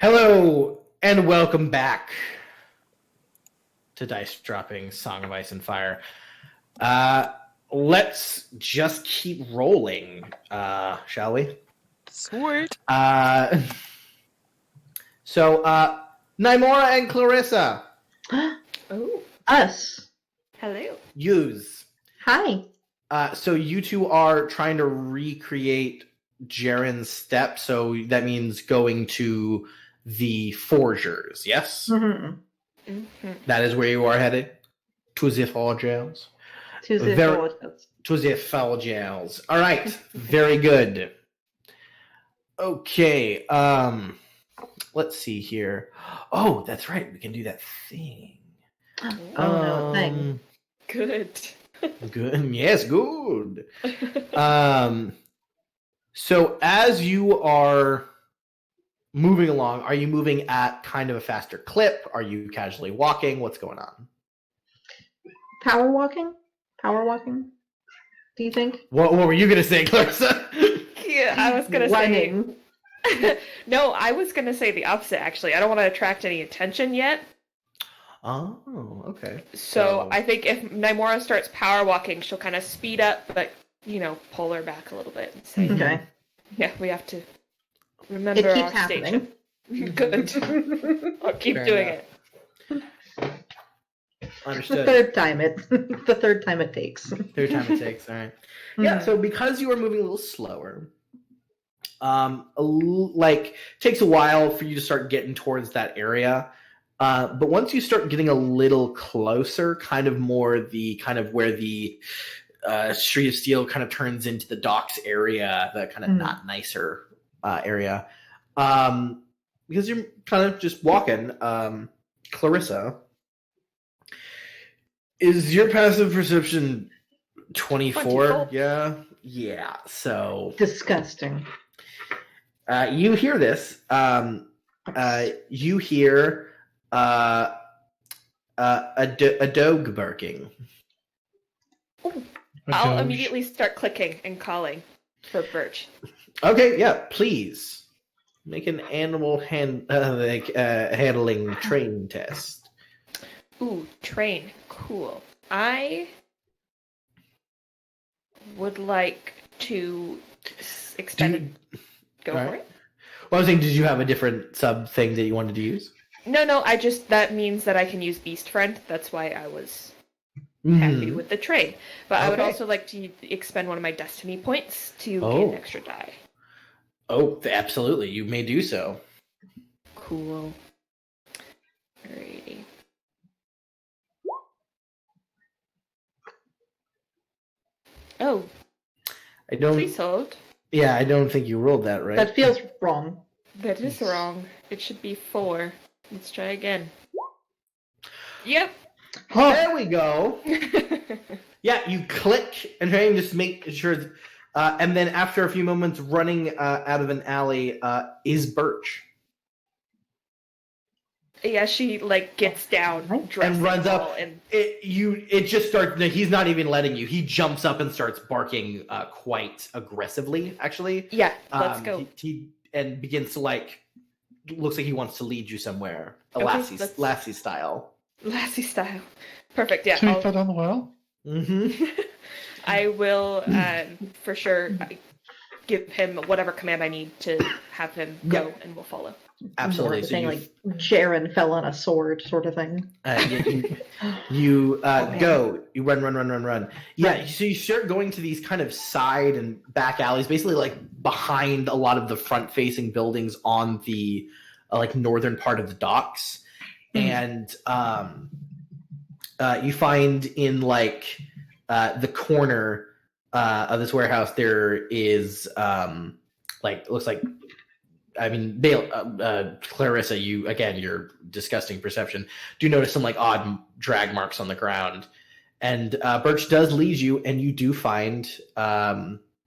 Hello and welcome back to Dice Dropping Song of Ice and Fire. Let's just keep rolling, shall we? Sweet. So, Nymora and Clarissa. Oh, Us. hello. Use. Hi. So you two are trying to recreate Jaren's step, so that means going to the Forgers, yes? Mm-hmm. Mm-hmm. That is where you are headed? To the Forgers. Tuesday Very- forward. To the Forgers. All right, very good. Okay, let's see here. Oh, that's right, we can do that thing. Oh no, thing. Good. Good. Yes, good. So as you are moving along, are you moving at kind of a faster clip? Are you casually walking? What's going on? Power walking? Power walking? Do you think? What were you going to say, Clarissa? Yeah, I was gonna Running. say. No, I was gonna say the opposite. Actually, I don't want to attract any attention yet. Oh, okay. So I think if Nymora starts power walking, she'll kind of speed up, but pull her back a little bit and say, Okay. "Yeah, we have to remember It keeps our happening. station." Good. I'll keep Fair doing enough. it. Understood. The third time it takes. Third time it takes. All right. Yeah. So because you are moving a little slower, takes a while for you to start getting towards that area. But once you start getting a little closer, kind of more the kind of where the Street of Steel kind of turns into the docks area, the kind of not nicer area, because you're kind of just walking. Clarissa, is your passive perception 24? 24. Yeah. So Disgusting. you hear this. You hear a dog barking. I'll immediately start clicking and calling for Birch. Okay, yeah, please make an animal handling train test. Ooh, train. Cool. I would like to extend it. Go for it. Well, I was saying, did you have a different sub thing that you wanted to use? No, that means that I can use Beast Friend. That's why I was happy with the train. But I would Okay. also like to expend one of my Destiny points to get an extra die. Oh, absolutely. You may do so. Cool. Alrighty. Oh, I don't. please hold. Yeah, I don't think you rolled that right. That feels wrong. That is wrong. It should be 4. Let's try again. Yep. There we go. Yeah, you click and try and just make sure. And then after a few moments running out of an alley is Birch. Yeah, she gets down, And runs up. and It just starts. He's not even letting you. He jumps up and starts barking quite aggressively. Actually, yeah, let's go. He and begins to looks like he wants to lead you somewhere, Okay, Lassie style. Lassie style. Perfect. Yeah, Can we put on the well? Mm-hmm. I will for sure give him whatever command I need to have him go, and we'll follow. Absolutely. More of a So thing like Jaren fell on a sword sort of thing. you go. You run. Yeah. So you start going to these kind of side and back alleys, basically behind a lot of the front-facing buildings on the northern part of the docks, and you find in the corner of this warehouse there is looks like. I mean, Clarissa, your disgusting perception, do notice some odd drag marks on the ground. And Birch does lead you, and you do find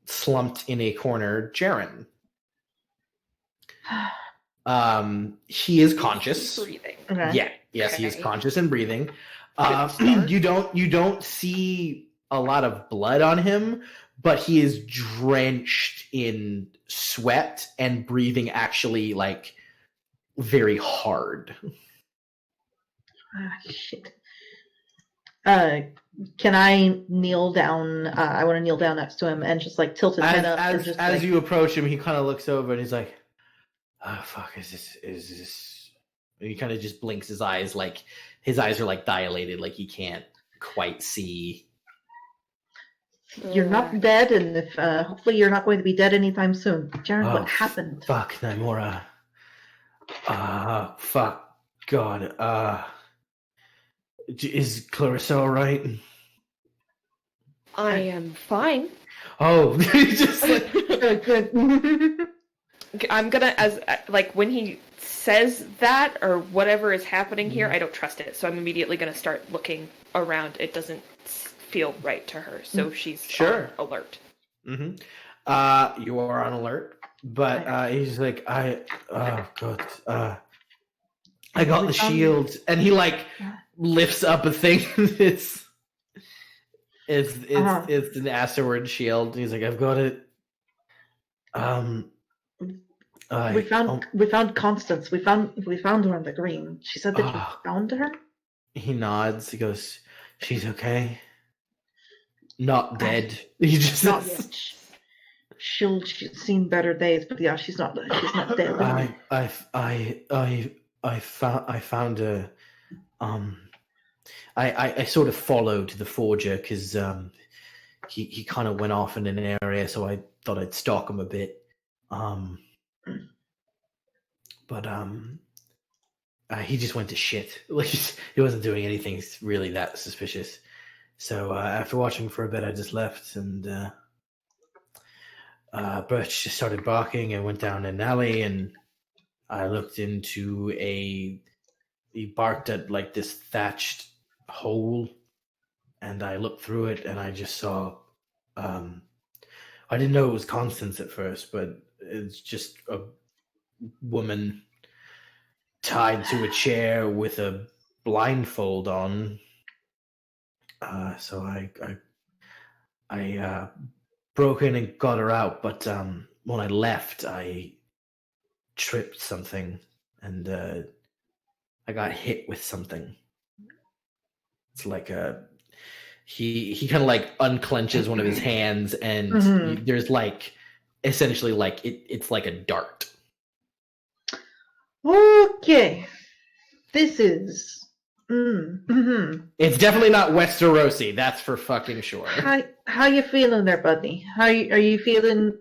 slumped in a corner Jaren. He is conscious. Breathing. Okay. Yeah, yes, he is Okay. conscious and breathing. Good start. You don't see a lot of blood on him, but he is drenched in sweat and breathing actually very hard. Ah, shit. Can I kneel down? I want to kneel down next to him and just like tilt his head up. And just, As like, you approach him, he kind of looks over and he's like, "Oh fuck, is this?" And he kind of just blinks his eyes, like his eyes are like dilated, like he can't quite see. You're not dead, and if hopefully you're not going to be dead anytime soon. Jaren, what happened? Fuck, Naimora. Fuck, God. Is Clarissa all right? I am fine. Oh, just like, Good. I'm gonna, as like when he says that or whatever is happening here, I don't trust it. So I'm immediately gonna start looking around. It doesn't feel right to her, so she's Sure. on alert. Mm-hmm. You are on alert, but he's like, oh god, I got the shield, and he like lifts up a thing. it's an Asteroid shield. He's like, I've got it. We found Constance. We found her on the green. She said that you found her. He nods. He goes, "She's okay. Not dead." He just not yet. She's seen better days, but yeah, she's not dead. I found a I sort of followed the forger because he kind of went off in an area, so I thought I'd stalk him a bit. But he just went to shit. Like he wasn't doing anything really that suspicious. So after watching for a bit, I just left, and Birch just started barking and went down an alley, and I looked into he barked at like this thatched hole, and I looked through it, and I just saw, I didn't know it was Constance at first, but it's just a woman tied to a chair with a blindfold on. So I broke in and got her out, but when I left, I tripped something, and I got hit with something. It's like he kind of like unclenches one of his hands, and there's like essentially like it's like a dart. Okay, this is. It's definitely not Westerosi, that's for fucking sure. How you feeling there, buddy? Are you feeling?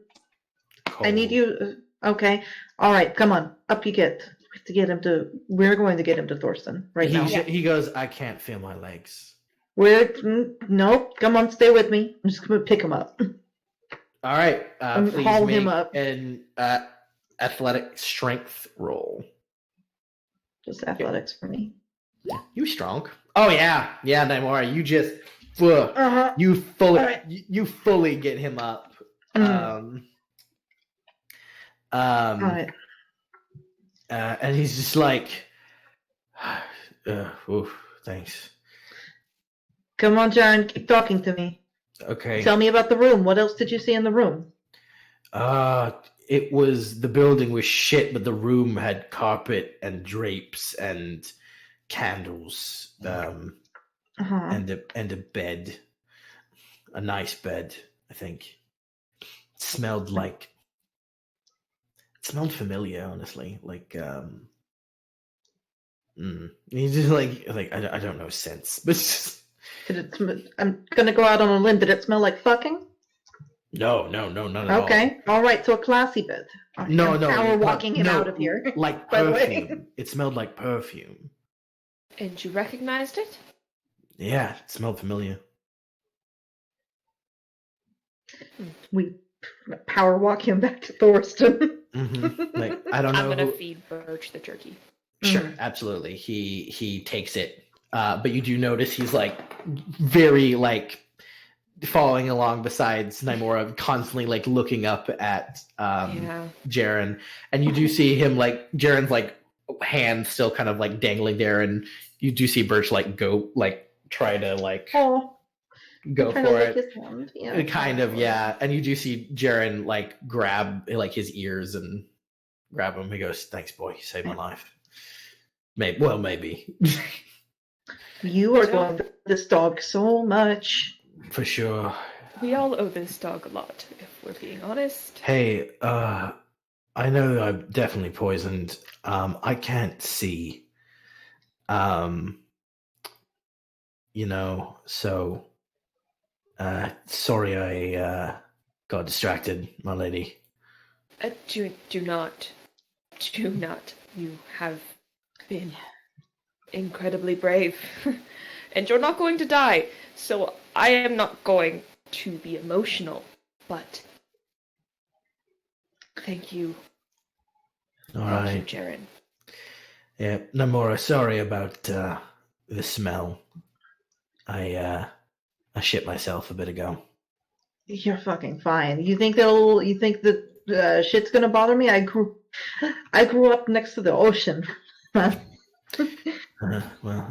Cold. I need you. Okay, all right, come on, up you get. We're going to get him to Thorsten now. He goes, I can't feel my legs. Nope. Come on, stay with me. I'm just going to pick him up. All right. Please haul make him up. An athletic strength roll. Just athletics for me. You strong? Oh yeah, Naimora. You just you fully get him up. All right. And he's just like, thanks. Come on, Jaren, keep talking to me. Okay. Tell me about the room. What else did you see in the room? The building was shit, but the room had carpet and drapes and candles, and a bed, a nice bed. I think it smelled familiar, honestly. Like, he's just like I don't know sense, but it's just... I'm gonna go out on a limb. Did it smell like fucking? No, none at all. Okay, all right. So a classy bed. Right, no, we're walking him out of here. Like perfume. It smelled like perfume. And you recognized it? Yeah, it smelled familiar. We power walk him back to Thorsten. Like, I don't know. I'm gonna feed Birch the turkey. Sure, absolutely. He takes it, but you do notice he's like very like following along besides Naimora, constantly like looking up at Jaren, and you do see him like Jaren's like hand still kind of like dangling there, and you do see Birch like go like try to like go for it. Kind of, yeah. And you do see Jaren like grab like his ears and grab him. He goes, "Thanks, boy. You saved my life." Maybe. You are going to this dog so much. For sure. We all owe this dog a lot, if we're being honest. Hey, I know I'm definitely poisoned. I can't see. So sorry I got distracted, my lady. Do not. You have been incredibly brave. And you're not going to die. So I am not going to be emotional, but thank you. All Thank right. you, Jaren. Yeah, Namora, sorry about the smell. I shit myself a bit ago. You're fucking fine. You think that shit's gonna bother me? I grew up next to the ocean. Well,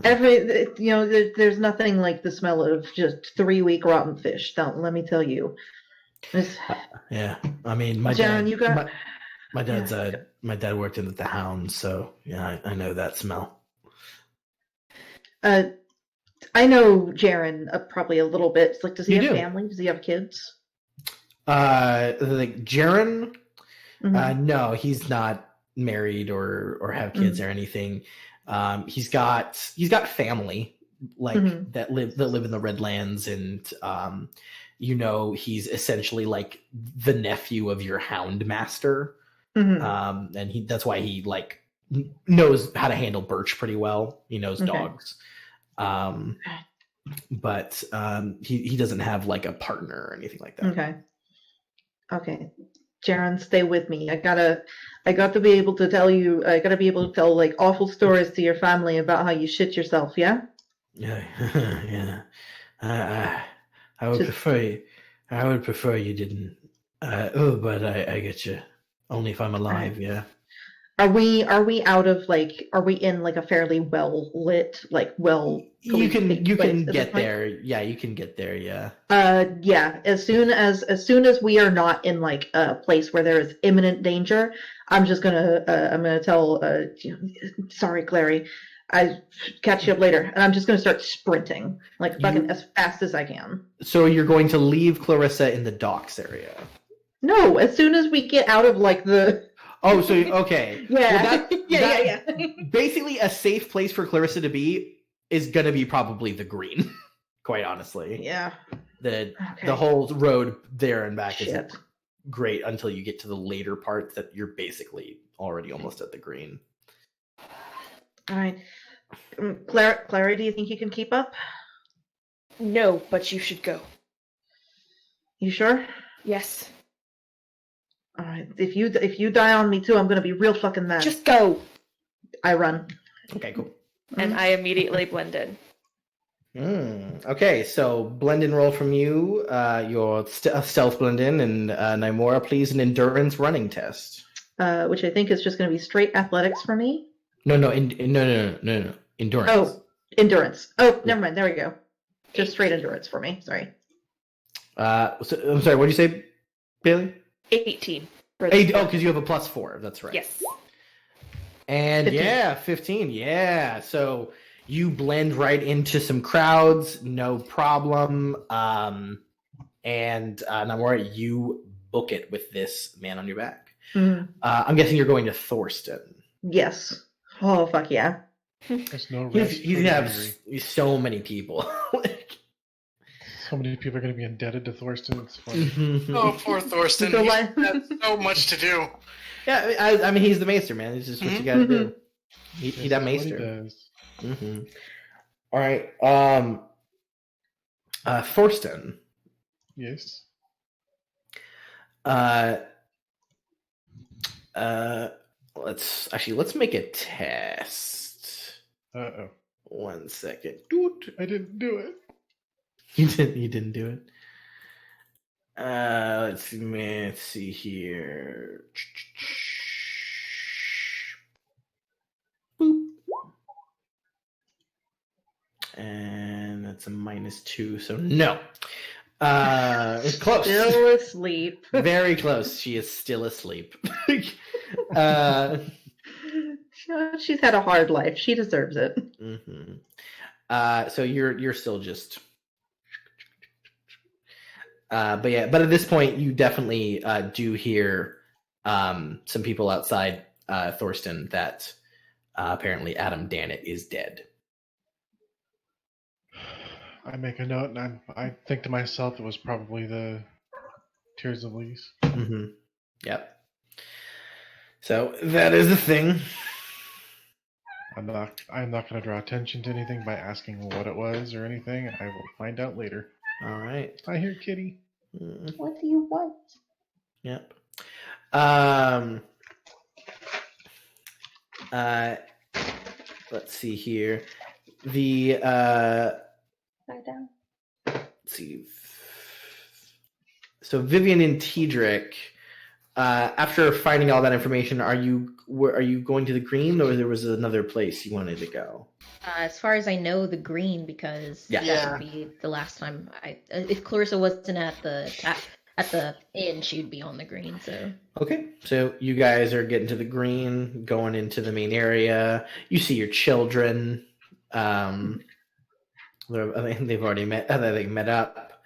There's nothing like the smell of just 3-week rotten fish. Let me tell you. yeah. I mean, my Jaren, dad. you got. My dad's my dad worked in the Hound, so yeah, I know that smell. I know Jaren probably a little bit. It's like, does he You have do? family? Does he have kids? Like Jaren, Mhm. no, he's not married or have kids or anything. He's got family like that live in the Redlands, and he's essentially like the nephew of your Hound Master. Mhm. And that's why he like knows how to handle Birch pretty well. He knows Okay. dogs. But he doesn't have like a partner or anything like that. Okay. Jaren, stay with me. I got to be able to tell you. I got to be able to tell like awful stories to your family about how you shit yourself. Yeah. Yeah, yeah. I would prefer you didn't. But I get you. Only if I'm alive. Right. Yeah. Are we out of like? Are we in like a fairly well lit, like well? You can place at this get point? there. Yeah, you can get there. Yeah. Yeah. As soon as we are not in like a place where there is imminent danger, I'm gonna tell. Sorry, Clary. I catch you up later, and I'm just gonna start sprinting like fucking as fast as I can. So you're going to leave Clarissa in the docks area. No, as soon as we get out of like the. Oh, so okay. Yeah. Well, Yeah. Basically, a safe place for Clarissa to be is gonna be probably the green. Quite honestly. Yeah. The whole road there and back Shit. isn't great until you get to the later parts that you're basically already almost at the green. All right. Clary, do you think you can keep up? No, but you should go. You sure? Yes. All right. If you die on me too, I'm gonna be real fucking mad. Just go. I run. Okay, cool. And I immediately blend in. Okay, so blend in roll from you. Your stealth blend in, and Nymora, please, an endurance running test. Which I think is just going to be straight athletics for me. No, endurance. Oh, endurance. Oh, never mind. There we go. Just straight endurance for me. Sorry. I'm sorry. What did you say, Bailey? 18. Because you have a +4. That's right. Yes. And 15. yeah, 15. Yeah. So you blend right into some crowds, no problem. And Namora, you book it with this man on your back. I'm guessing you're going to Thorsten. Yes. Oh, fuck yeah. There's no He's going to have so many people. So many people are going to be indebted to Thorsten. It's funny. Oh, poor Thorsten. So He like- has so much to do. Yeah, I mean, he's the maester, man. It's just what you got to do. He that That's what he maester. does. All right. Thorsten. Yes. Let's make a test. Uh-oh. 1 second. Doot. I didn't do it. You didn't do it. Let's see here. Boop. And that's a -2, so no. It's close. Still asleep. Very close. She is still asleep. She's had a hard life. She deserves it. So you're still just. But at this point, you definitely do hear some people outside Thorsten that apparently Adam Dannett is dead. I make a note, and I think to myself it was probably the Tears of Lease. Mm-hmm. Yep. So that is a thing. I'm not going to draw attention to anything by asking what it was or anything. I will find out later. All right. I hear Kitty. What do you want? Yep. Let's see here. Lie down. Let's see. So Vivian and Tedric, after finding all that information, are you going to the Green, or there was another place you wanted to go? As far as I know, the Green, because Yeah. that would be the last time if Clarissa wasn't at the inn, she'd be on the Green. So Okay, so you guys are getting to the Green, going into the main area. You see your children. I think they've already met. They met up.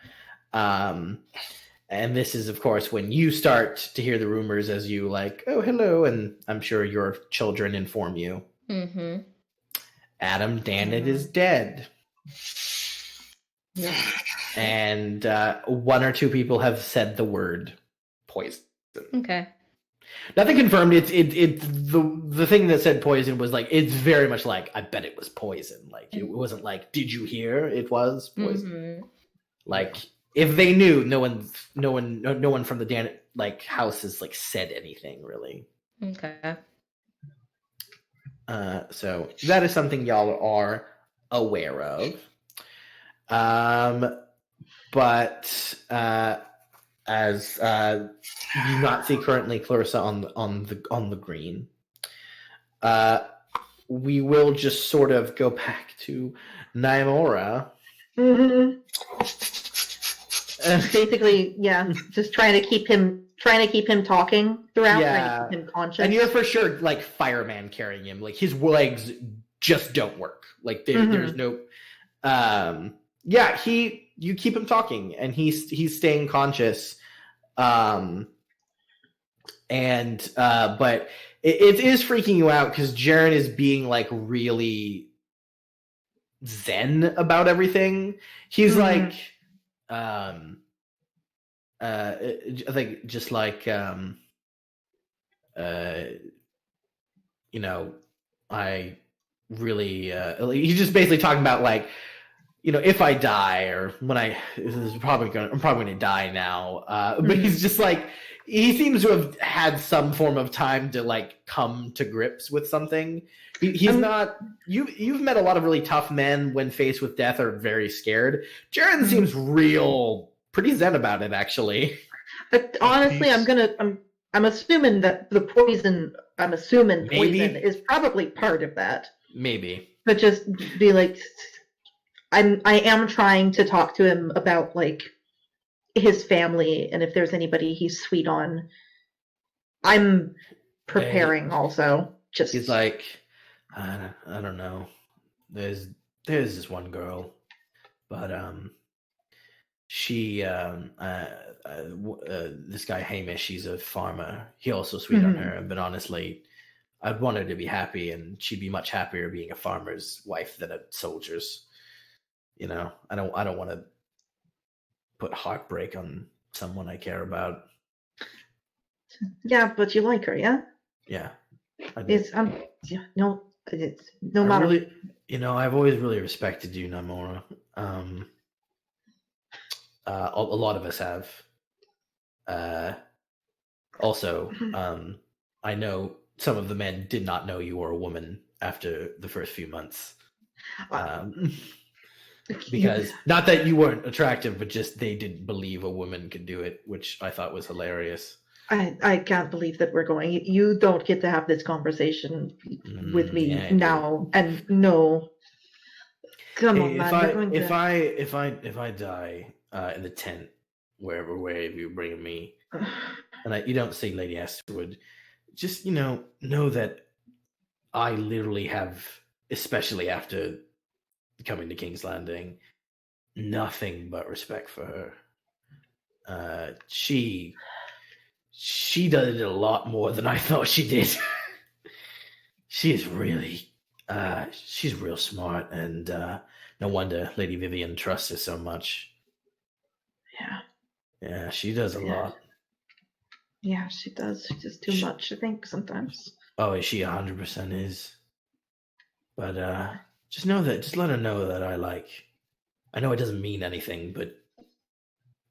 And this is, of course, when you start to hear the rumors as you like, oh, hello, and I'm sure your children inform you. mm-hmm. Adam Dannett is dead. Yeah. And one or two people have said the word poison. Okay. Nothing confirmed. It's the thing that said poison was like, it's very much like, I bet it was poison. Like, it wasn't like, did you hear it was poison? Mm-hmm. Like, if they knew, no one from the Dannett like house has like said anything really. Okay. So that is something y'all are aware of. But as you do not see currently Clarissa on the Green, we will just sort of go back to Naimora. Mm-hmm. Basically, yeah, just trying to keep him talking throughout, Yeah. trying to keep him conscious. And you're for sure like fireman carrying him. Like his legs just don't work. Like there's no. You keep him talking, and he's staying conscious. But it is freaking you out because Jaren is being like really zen about everything. He's like, I think just like, I really, he's just basically talking about like, if I die or when I'm probably gonna die now. But he's just like, he seems to have had some form of time to like come to grips with something. He's not. You've met a lot of really tough men when faced with death are very scared. Jaren seems pretty zen about it, actually. But honestly, I'm assuming that the poison. I'm assuming poison is probably part of that. Maybe. But just be like, I am trying to talk to him about like his family and if there's anybody he's sweet on. I'm preparing also. Just he's like, I don't know. There's this one girl, but she this guy Hamish, he's a farmer. He also sweet on her, but honestly, I'd want her to be happy, and she'd be much happier being a farmer's wife than a soldier's. I don't want to put heartbreak on someone I care about. Yeah, but you like her, yeah? Yeah. It's no matter. Really, I've always really respected you, Namora. A lot of us have. Also, I know some of the men did not know you were a woman after the first few months. Because not that you weren't attractive, but just they didn't believe a woman could do it, which I thought was hilarious. I can't believe that we're going. You don't get to have this conversation with me now. And no, come on, man. If I die in the tent, wherever you bring me, and you don't see Lady Astwood, just know that I literally have, especially after coming to King's Landing, nothing but respect for her. She does it a lot more than I thought she did. She is really, she's real smart, and no wonder Lady Vivian trusts her so much. Yeah, she does a lot. Yeah, she does. She does too much, I think, sometimes. Oh, she 100% is. But just let her know that I know it doesn't mean anything, but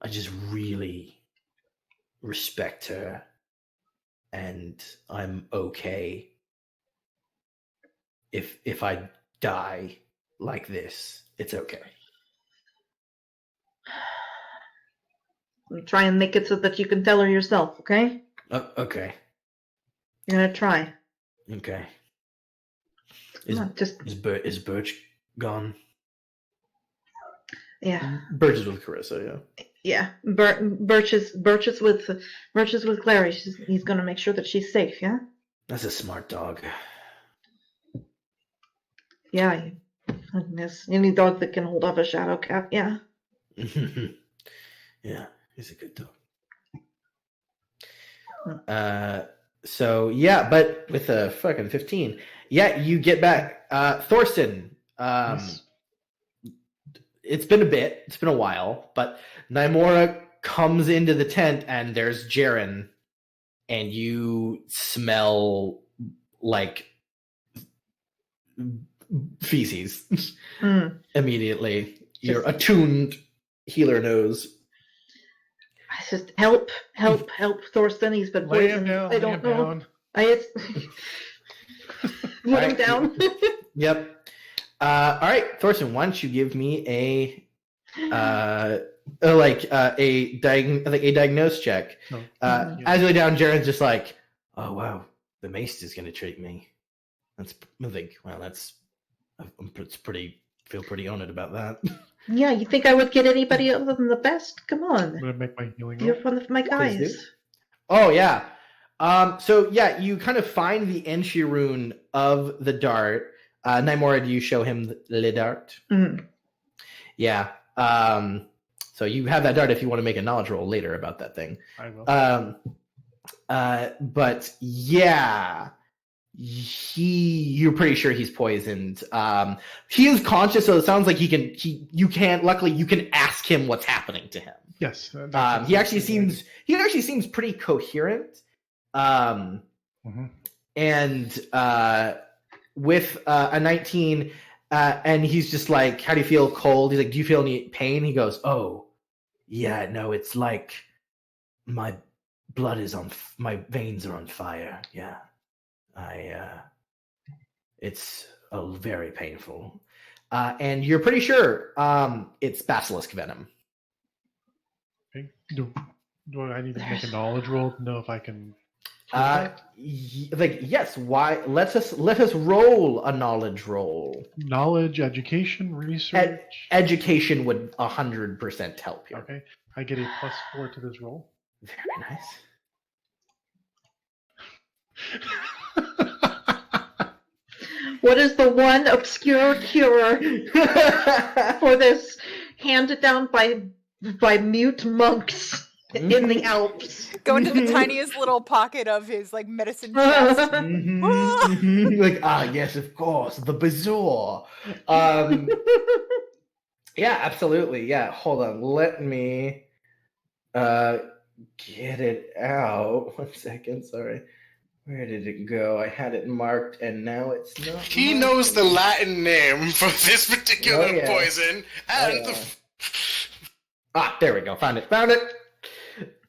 I just really respect her, and I'm okay if I die like this. It's okay. Try and make it so that you can tell her yourself, okay? Okay. You're gonna try. Okay. Is Birch gone? Yeah. Birch is with Carissa, yeah. Yeah. Birch is with Clary. He's gonna make sure that she's safe, yeah? That's a smart dog. Yeah. Goodness. Any dog that can hold off a shadow cat, yeah. Yeah, he's a good dog. So yeah, but with a fucking 15, yeah, you get back. Thorsten, Yes. it's been a while, but Nymora comes into the tent and there's Jaren, and you smell like feces immediately. Your attuned healer knows. I just help Thorsten. He's been Lay him poisoned. down. I don't know. Down. Put him down. Yep. All right, Thorsten, why don't you give me a diagnose check? No. As you lay down, Jaren's just like, oh wow, the mace is going to treat me. That's feel pretty honored about that. Yeah, you think I would get anybody other than the best? Come on. I'm gonna make my healing You're roll. one of my Please do. guys. Oh yeah. So yeah, you kind of find the entry rune of the dart. Nymora, do you show him the dart? Mm. Yeah. So you have that dart if you want to make a knowledge roll later about that thing. I will. But yeah, you're pretty sure he's poisoned. He is conscious, so it sounds like luckily you can ask him what's happening to him. Yes. He actually seems pretty coherent. And with a 19, and he's just like, how do you feel? Cold? He's like, do you feel any pain? He goes, oh yeah, no, it's like my blood is my veins are on fire. Yeah, it's very painful. And you're pretty sure it's basilisk venom. Okay. Do I need to make a knowledge roll to know if I can? Yes. Why? Let us roll a knowledge roll. Knowledge, education, research. Education would 100% help you. Okay, I get a +4 to this roll. Very nice. What is the one obscure cure for this handed down by mute monks in the Alps? Go into the tiniest little pocket of his medicine chest. Like, yes, of course, the bazaar. Yeah, absolutely. Yeah, hold on. Let me get it out. 1 second, sorry. Where did it go? I had it marked, and now it's not. He knows the Latin name for this particular poison, and there we go. Found it.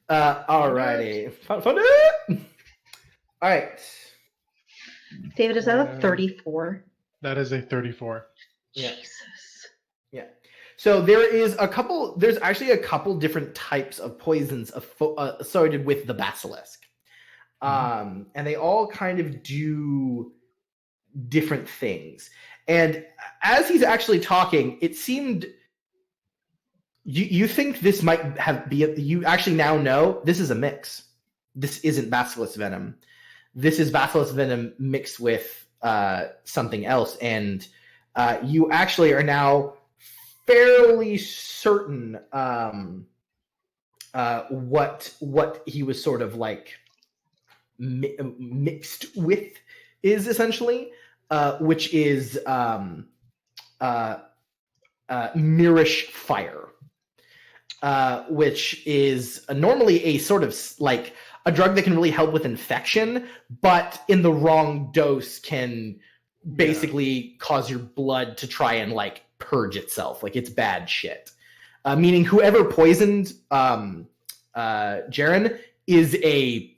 Alrighty. Found it. All right. David, is that a 34? That is a 34. Yeah. Jesus. Yeah. So there's actually a couple different types of poisons associated with the basilisk. And they all kind of do different things. And as he's actually talking, it seemed you think this might you actually now know this is a mix. This isn't basilisk venom. this is basilisk venom mixed with something else, and you actually are now fairly certain what he was sort of like mixed with is essentially, which is Mirish fire, which is normally a sort of like a drug that can really help with infection, but in the wrong dose can basically cause your blood to try and like purge itself. Like it's bad shit. Meaning whoever poisoned Jaren is a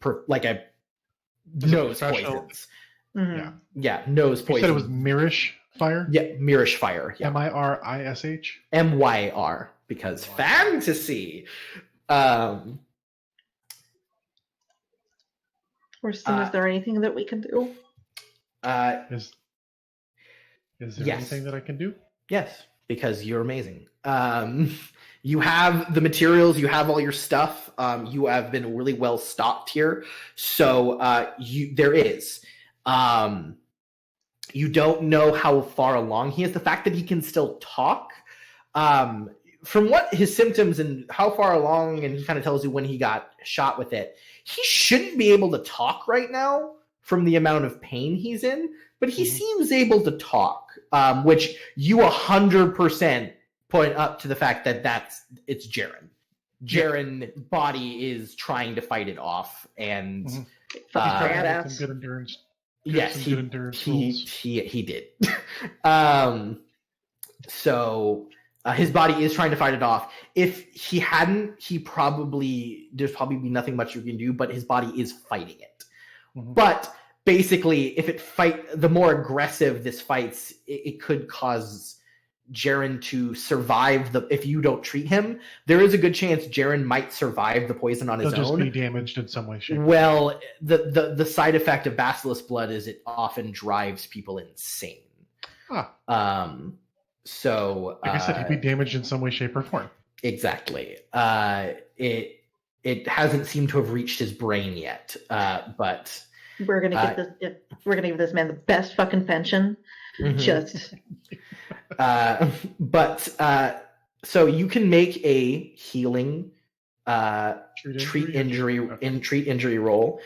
knows poisons. Mhm. Yeah, knows You poison. said it was Mirish fire? Yeah, Mirish fire. Yeah. Mirish? MYR, because fantasy. Orson, is there anything that we can do? Is there Yes. anything that I can do? Yes, because you're amazing. You have the materials, you have all your stuff. You have been really well stocked here, so there is. You don't know how far along he is. The fact that he can still talk, from what his symptoms and how far along, and he kind of tells you when he got shot with it, he shouldn't be able to talk right now from the amount of pain he's in, but he seems able to talk, which you 100% point up to the fact that it's Jaren. Jaren's body is trying to fight it off, and He's Badass. had some good endurance. yes, some good endurance rules. he did. So his body is trying to fight it off. If he hadn't, there's probably be nothing much you can do, but his body is fighting it. But basically, if the more aggressive this fights, it could cause Jaren to survive if you don't treat him. There is a good chance Jaren might survive the poison on his He'll just own. be damaged in some way, shape. Well, the side effect of basilisk blood is it often drives people insane. So Like I said, he'd be damaged in some way, shape, or form. Exactly. It hasn't seemed to have reached his brain yet, but We're gonna give this man the best fucking pension. Just so you can make a healing treat injury roll.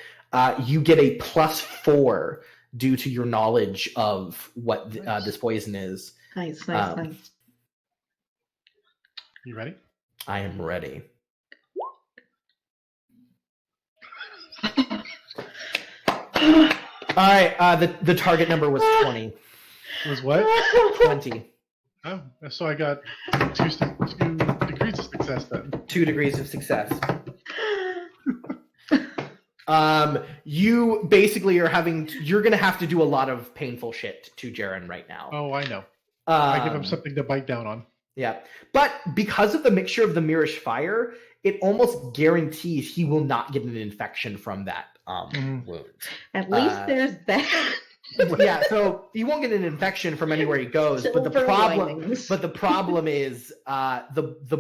You get a +4 due to your knowledge of what this poison is. nice. You ready? I am ready. All right. The target number was 20. Was what? 20. Oh, so I got 2 degrees of success then. 2 degrees of success. You basically you're going to have to do a lot of painful shit to Jaren right now. Oh, I know. I give him something to bite down on. Yeah. But because of the mixture of the Mirish fire, it almost guarantees he will not get an infection from that wound. At least there's that. Yeah, so he won't get an infection from anywhere he goes, but the problem is the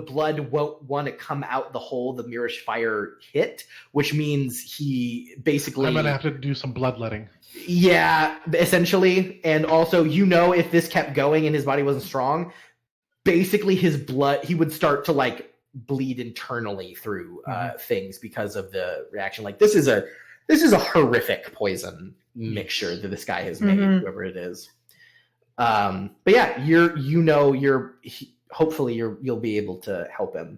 blood won't want to come out the hole the Mirish fire hit, which means he basically I'm gonna have to do some bloodletting. Yeah, essentially. And also, if this kept going and his body wasn't strong, basically his blood, he would start to like bleed internally through things because of the reaction. Like this is a horrific poison mixture that this guy has made, whoever it is. But yeah, hopefully you'll be able to help him,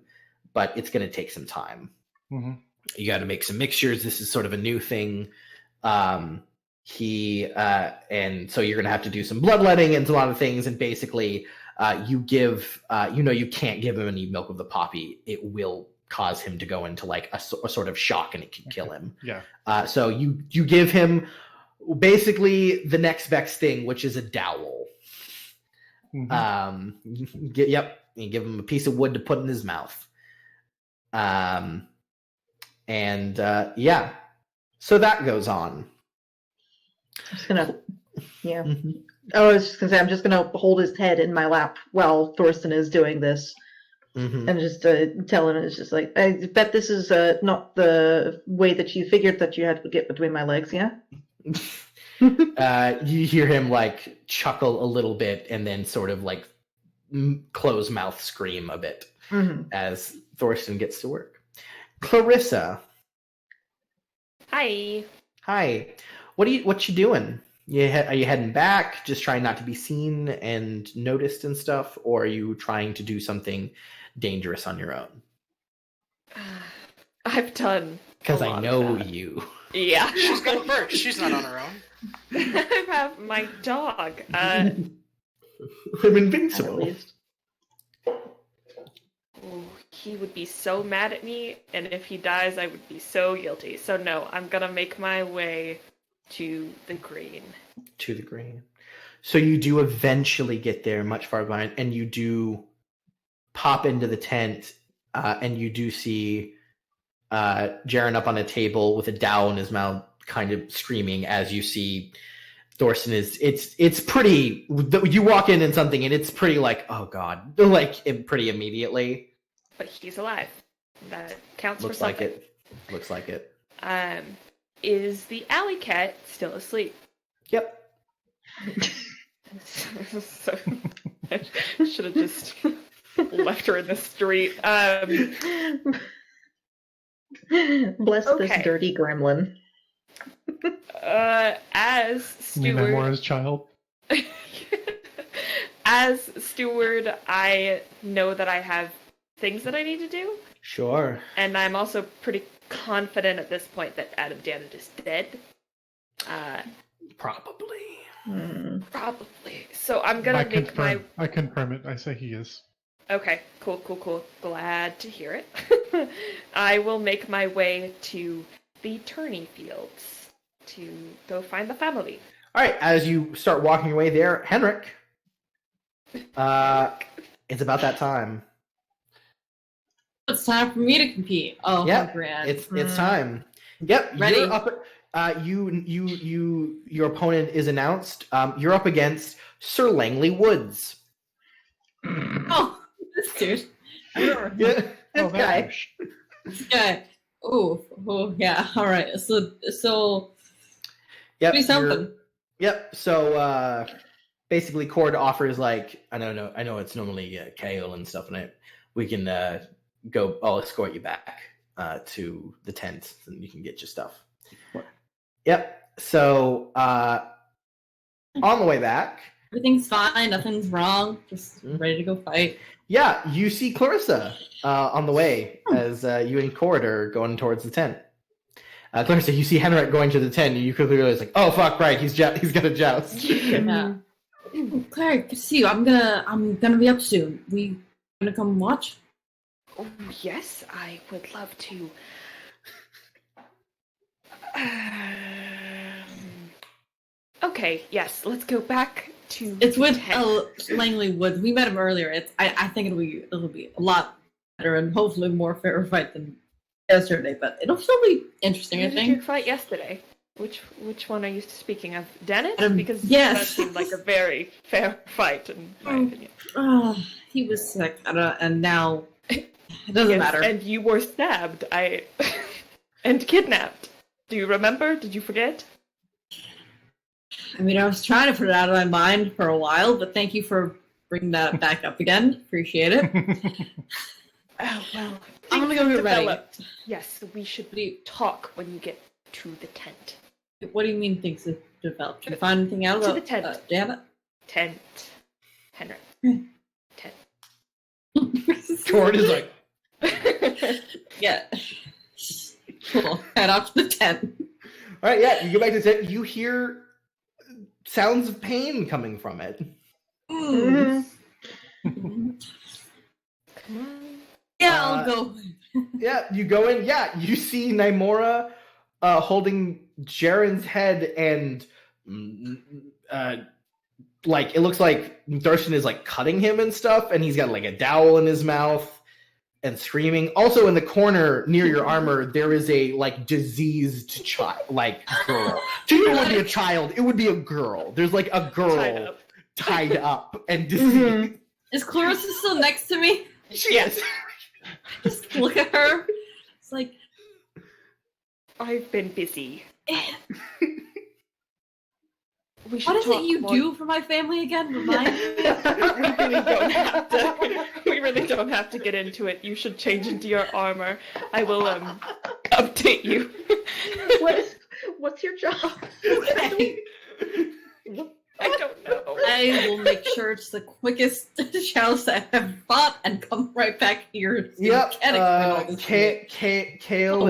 but it's going to take some time. You got to make some mixtures. This is sort of a new thing. And so you're going to have to do some bloodletting and a lot of things. And basically, you can't give him any milk of the poppy. It will cause him to go into like a sort of shock, and it can kill him. Yeah. So you give him basically the next best thing, which is a dowel. You give him a piece of wood to put in his mouth. So that goes on. I'm just gonna, I was just gonna say, I'm just gonna hold his head in my lap while Thorsten is doing this. Mm-hmm. And just tell him it's just like, I bet this is not the way that you figured that you had to get between my legs, yeah? You hear him like chuckle a little bit and then sort of like close mouth scream a bit as Thorsten gets to work. Clarissa. Hi. What you doing? Are you heading back, just trying not to be seen and noticed and stuff, or are you trying to do something dangerous on your own? I've done. Because I know you. Yeah. She's got a bird. She's not on her own. I have my dog. I'm invincible. Oh, he would be so mad at me, and if he dies, I would be so guilty. So no, I'm gonna make my way to the green. To the green. So you do eventually get there, much far behind, and you do pop into the tent, and you do see Jaren up on a table with a dowel in his mouth, kind of screaming as you see Thorsten is. It's pretty. You walk in and something, and it's pretty like, oh god, like pretty immediately. But he's alive. That counts Looks for something. Looks like it. Is the alley cat still asleep? Yep. So, I should have just left her in the street. Bless this dirty gremlin. As steward, Nemora's child. as steward, I know that I have things that I need to do. Sure. And I'm also pretty confident at this point that Adam Dannett is dead. Probably. Probably. So I'm gonna make my. I confirm it. I say he is. Okay, cool. Glad to hear it. I will make my way to the tourney fields to go find the family. All right, as you start walking your way there, Henrik, it's about that time. It's time for me to compete. Oh, Yep, how grand. it's time. Yep, Ready? You're up. Your opponent is announced. You're up against Sir Langley Woods. Oh, this dude. Yeah. This guy. This guy. Oh, yeah. All right. So. Yep. Do something. Yep. So basically, Cord offers like I know it's normally kale and stuff, and we can go. I'll escort you back to the tent, and you can get your stuff. What? Yep. So on the way back, Everything's fine. Nothing's wrong. Just ready to go fight. yeah, you see Clarissa on the way as you and Cord are going towards the tent. Clarissa, you see Henrik going to the tent, and you quickly realize, like, oh fuck, right, he's got a joust. Yeah. Claire, good to see you. I'm gonna be up soon. We gonna come watch? Oh, yes, I would love to. Okay, yes, let's go back to. It's with tent. Langley Woods. We met him earlier. I think it'll be a lot better and hopefully more fair fight than yesterday. But it'll still be interesting. Who I did think. you fight yesterday? Which one are you speaking of? Dennett? Adam, Because yes. that seemed like a very fair fight, in my opinion. He was sick, and now it doesn't Yes, matter. And you were stabbed. And kidnapped. Do you remember? Did you forget? I mean, I was trying to put it out of my mind for a while, but thank you for bringing that back up again. Appreciate it. Oh, well. I'm gonna go get ready. developed. Yes, we should talk when you get to the tent. What do you mean things have developed? Did you find anything out To about the tent. Janet? Tent. Henrik. Tent. Cord is like, Yeah. Cool. Head off to the tent. all right, yeah, you go back to the tent. You hear sounds of pain coming from it. Come on. Yeah, I'll go. Yeah, you go in. Yeah, you see Nymora holding Jaren's head, and like it looks like Thurston is like cutting him and stuff, and he's got like a dowel in his mouth and screaming. Also, in the corner near your armor, there is a like diseased child, like girl. To you, it would be a child. It would be a girl. There's like a girl tied up and diseased. Is Clarissa still next to me? She is. Just look at her. It's like, I've been busy. We should what is it talk you more. do for my family again? Remind me. We really don't have to get into it. You should change into your armor. I will update you. What's your job? Okay. I don't know. I will make sure it's the quickest challenge I have fought and come right back here. So Yep. you can explain all this to me. Kale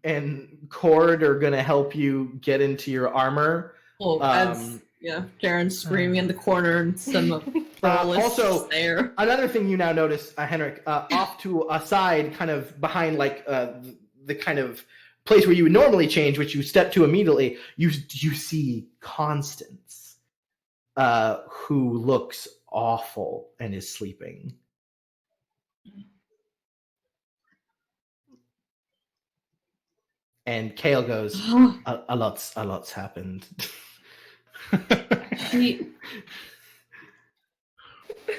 and Cord are gonna help you get into your armor. Oh, that's, Karen screaming in the corner and some also, there. Another thing you now notice, Henrik, off to a side, kind of behind the kind of place where you would normally change, which you step to immediately, you see Constance, who looks awful and is sleeping. And Kale goes, a lot's happened.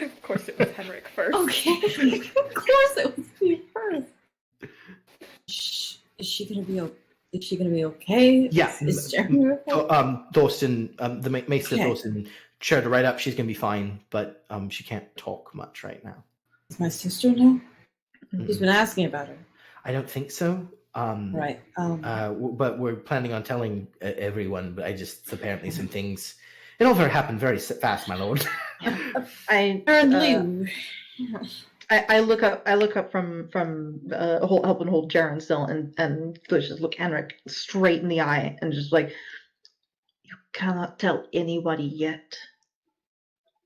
Of course it was Henrik first. Okay, of course it was me first. Is she gonna be okay? Yeah. Is Jeremy okay? Dawson, the Maester Okay. Dawson cheered her right up. She's gonna be fine, but she can't talk much right now. Is my sister now? He's been asking about her. I don't think so. Right. But we're planning on telling everyone. But apparently some things. It all happened very fast, my lord. Apparently. I look up from helping hold Jaren still, and just look Henrik straight in the eye and just like, you cannot tell anybody yet.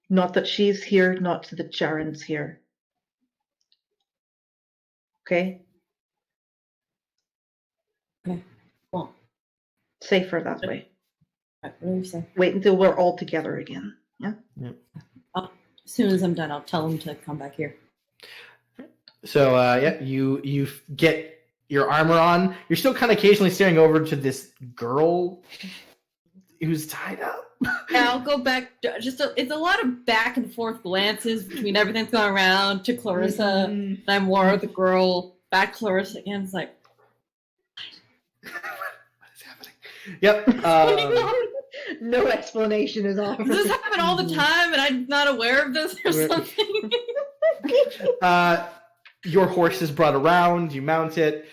Not that she's here, not that Jaren's here. Okay. Okay. Well, Safer that way. what do you say? Wait until we're all together again. Yeah. As soon as I'm done, I'll tell him to come back here. So you get your armor on. You're still kind of occasionally staring over to this girl who's tied up. Yeah, I'll go back. It's a lot of back and forth glances between everything that's going around to Clarissa. And I'm more of the girl. Back Clarissa again. It's like, What is happening? Yep. No explanation is offered. does this happen all the time and I'm not aware of this or something? Your horse is brought around. You mount it.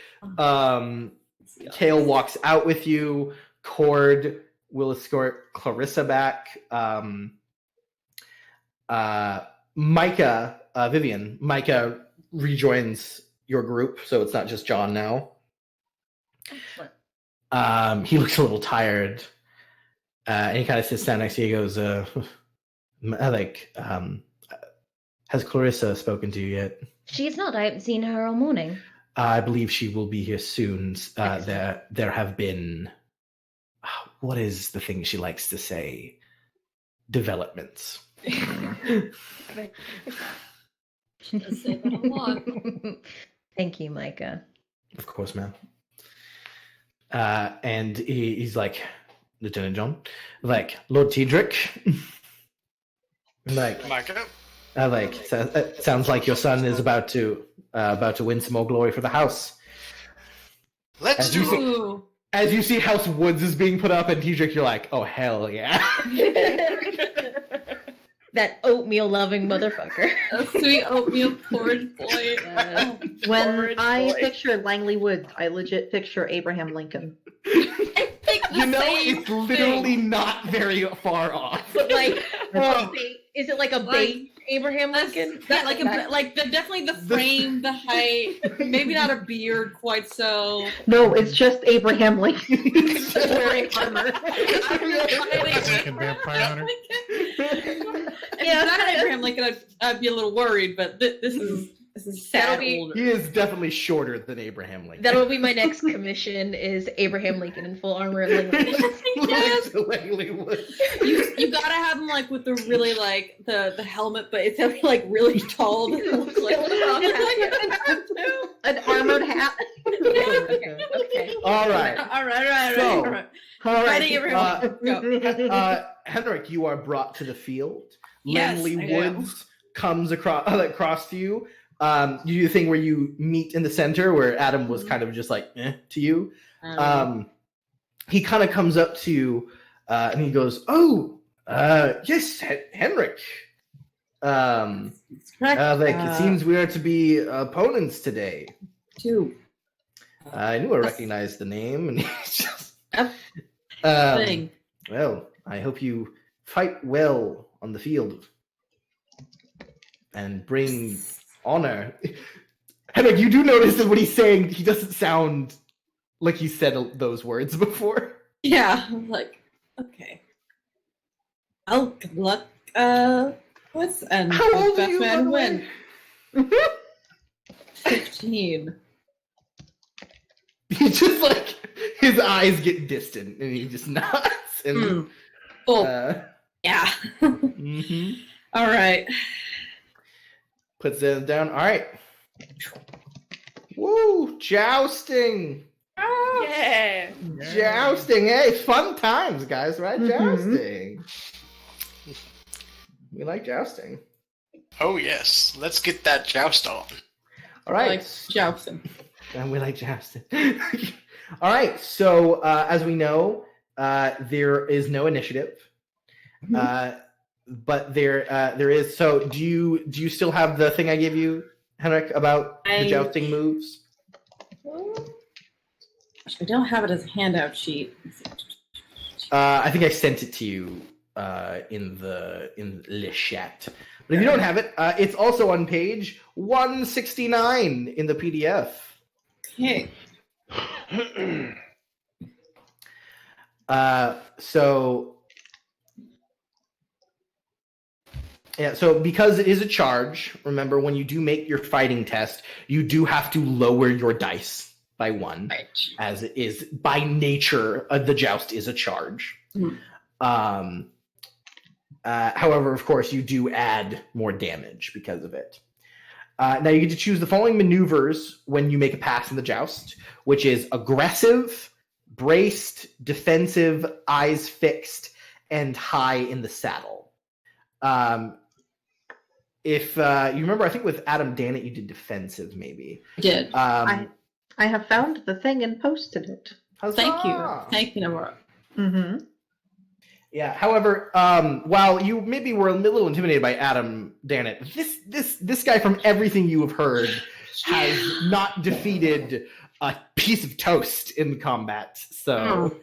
Kale walks out with you. Cord will escort Clarissa back. Micah rejoins your group, so it's not just John now. He looks a little tired, and he kind of sits down next to you. He goes, has Clarissa spoken to you yet? She's not. I haven't seen her all morning. I believe she will be here soon. There have been, what is the thing she likes to say? Developments. Does say that a lot. Thank you, Micah. Of course, ma'am. And he's like, Lieutenant John, like Lord Tedrick, like Micah? sounds like your son is about to win some more glory for the house. Let's As you do see- it. Ooh. As you see House Woods is being put up, and Tedrick, you're like, oh hell yeah. That oatmeal loving motherfucker. A sweet oatmeal porridge boy. When Porridge I boy. picture Langley Woods, I legit picture Abraham Lincoln. I think the You know, same it's literally thing. not very far off. But like, is it like a baked Abraham That's- Lincoln? That definitely the frame, the height, maybe not a beard quite so. No, it's just Abraham Lincoln. wearing armor. Fucking vampire hunter. If it's not Abraham Lincoln, I'd be a little worried. But this is That'll sad be- older. He is definitely shorter than Abraham Lincoln. That'll be my next commission: is Abraham Lincoln in full armor and Langley. Yes. Langley Woods. You gotta have him like with the really like the helmet, but it's gotta be like really tall. To look like, An armored hat. Okay. All right. all right. So- all right. All right. Ready, Abraham. Go. Henrik, you are brought to the field. Yes, Langley I am. Woods comes across to you. You do the thing where you meet in the center, where Adam was kind of just like to you. He kind of comes up to you and he goes, "Oh, yes, Henrik. It seems we are to be opponents today." Two. I knew I recognized the name, and he's just. Thing. Well, I hope you fight well on the field and bring honor. Henrik, you do notice that what he's saying, he doesn't sound like he said those words before. Yeah, I'm like, okay. Oh, good luck. What's and How old are best you, by man the win? way? 15. He just like his eyes get distant and he just nods and Yeah. mhm. All right. Puts them down. All right. Woo! Jousting. Yeah. Jousting. Hey, fun times, guys, right? Mhm. Jousting. We like jousting. Oh yes, let's get that joust on. All right. Like jousting. And we like jousting. All right. So, as we know, there is no initiative. But there is. So, do you still have the thing I gave you, Henrik, about the jousting moves? I don't have it as a handout sheet. I think I sent it to you in the chat. But if you don't have it, it's also on page 169 in the PDF. Okay. So because it is a charge, remember when you do make your fighting test, you do have to lower your dice by 1, Right. as it is by nature the joust is a charge. Mhm. However, of course, you do add more damage because of it. Now you get to choose the following maneuvers when you make a pass in the joust, which is aggressive, braced, defensive, eyes fixed, and high in the saddle. If you remember, I think with Adam Dannett you did defensive, maybe. I did. I have found the thing and posted it. Thank you. Huzzah! Thank you, Nora. Mm-hmm. Yeah. However, while you maybe were a little intimidated by Adam Dannett, this guy, from everything you have heard, has not defeated a piece of toast in combat. So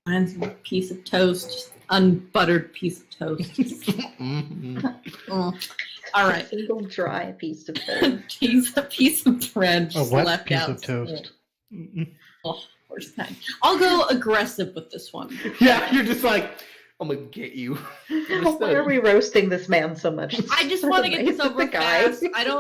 Mine's a piece of toast, just unbuttered piece of toast. All right. Single dry piece of toast. A piece of bread A just wet left piece out. of toast. Oh, worst kind. I'll go aggressive with this one. yeah, you're just like, I'm gonna get you. Why are we roasting this man so much? I just want to get this over The guy. fast. I don't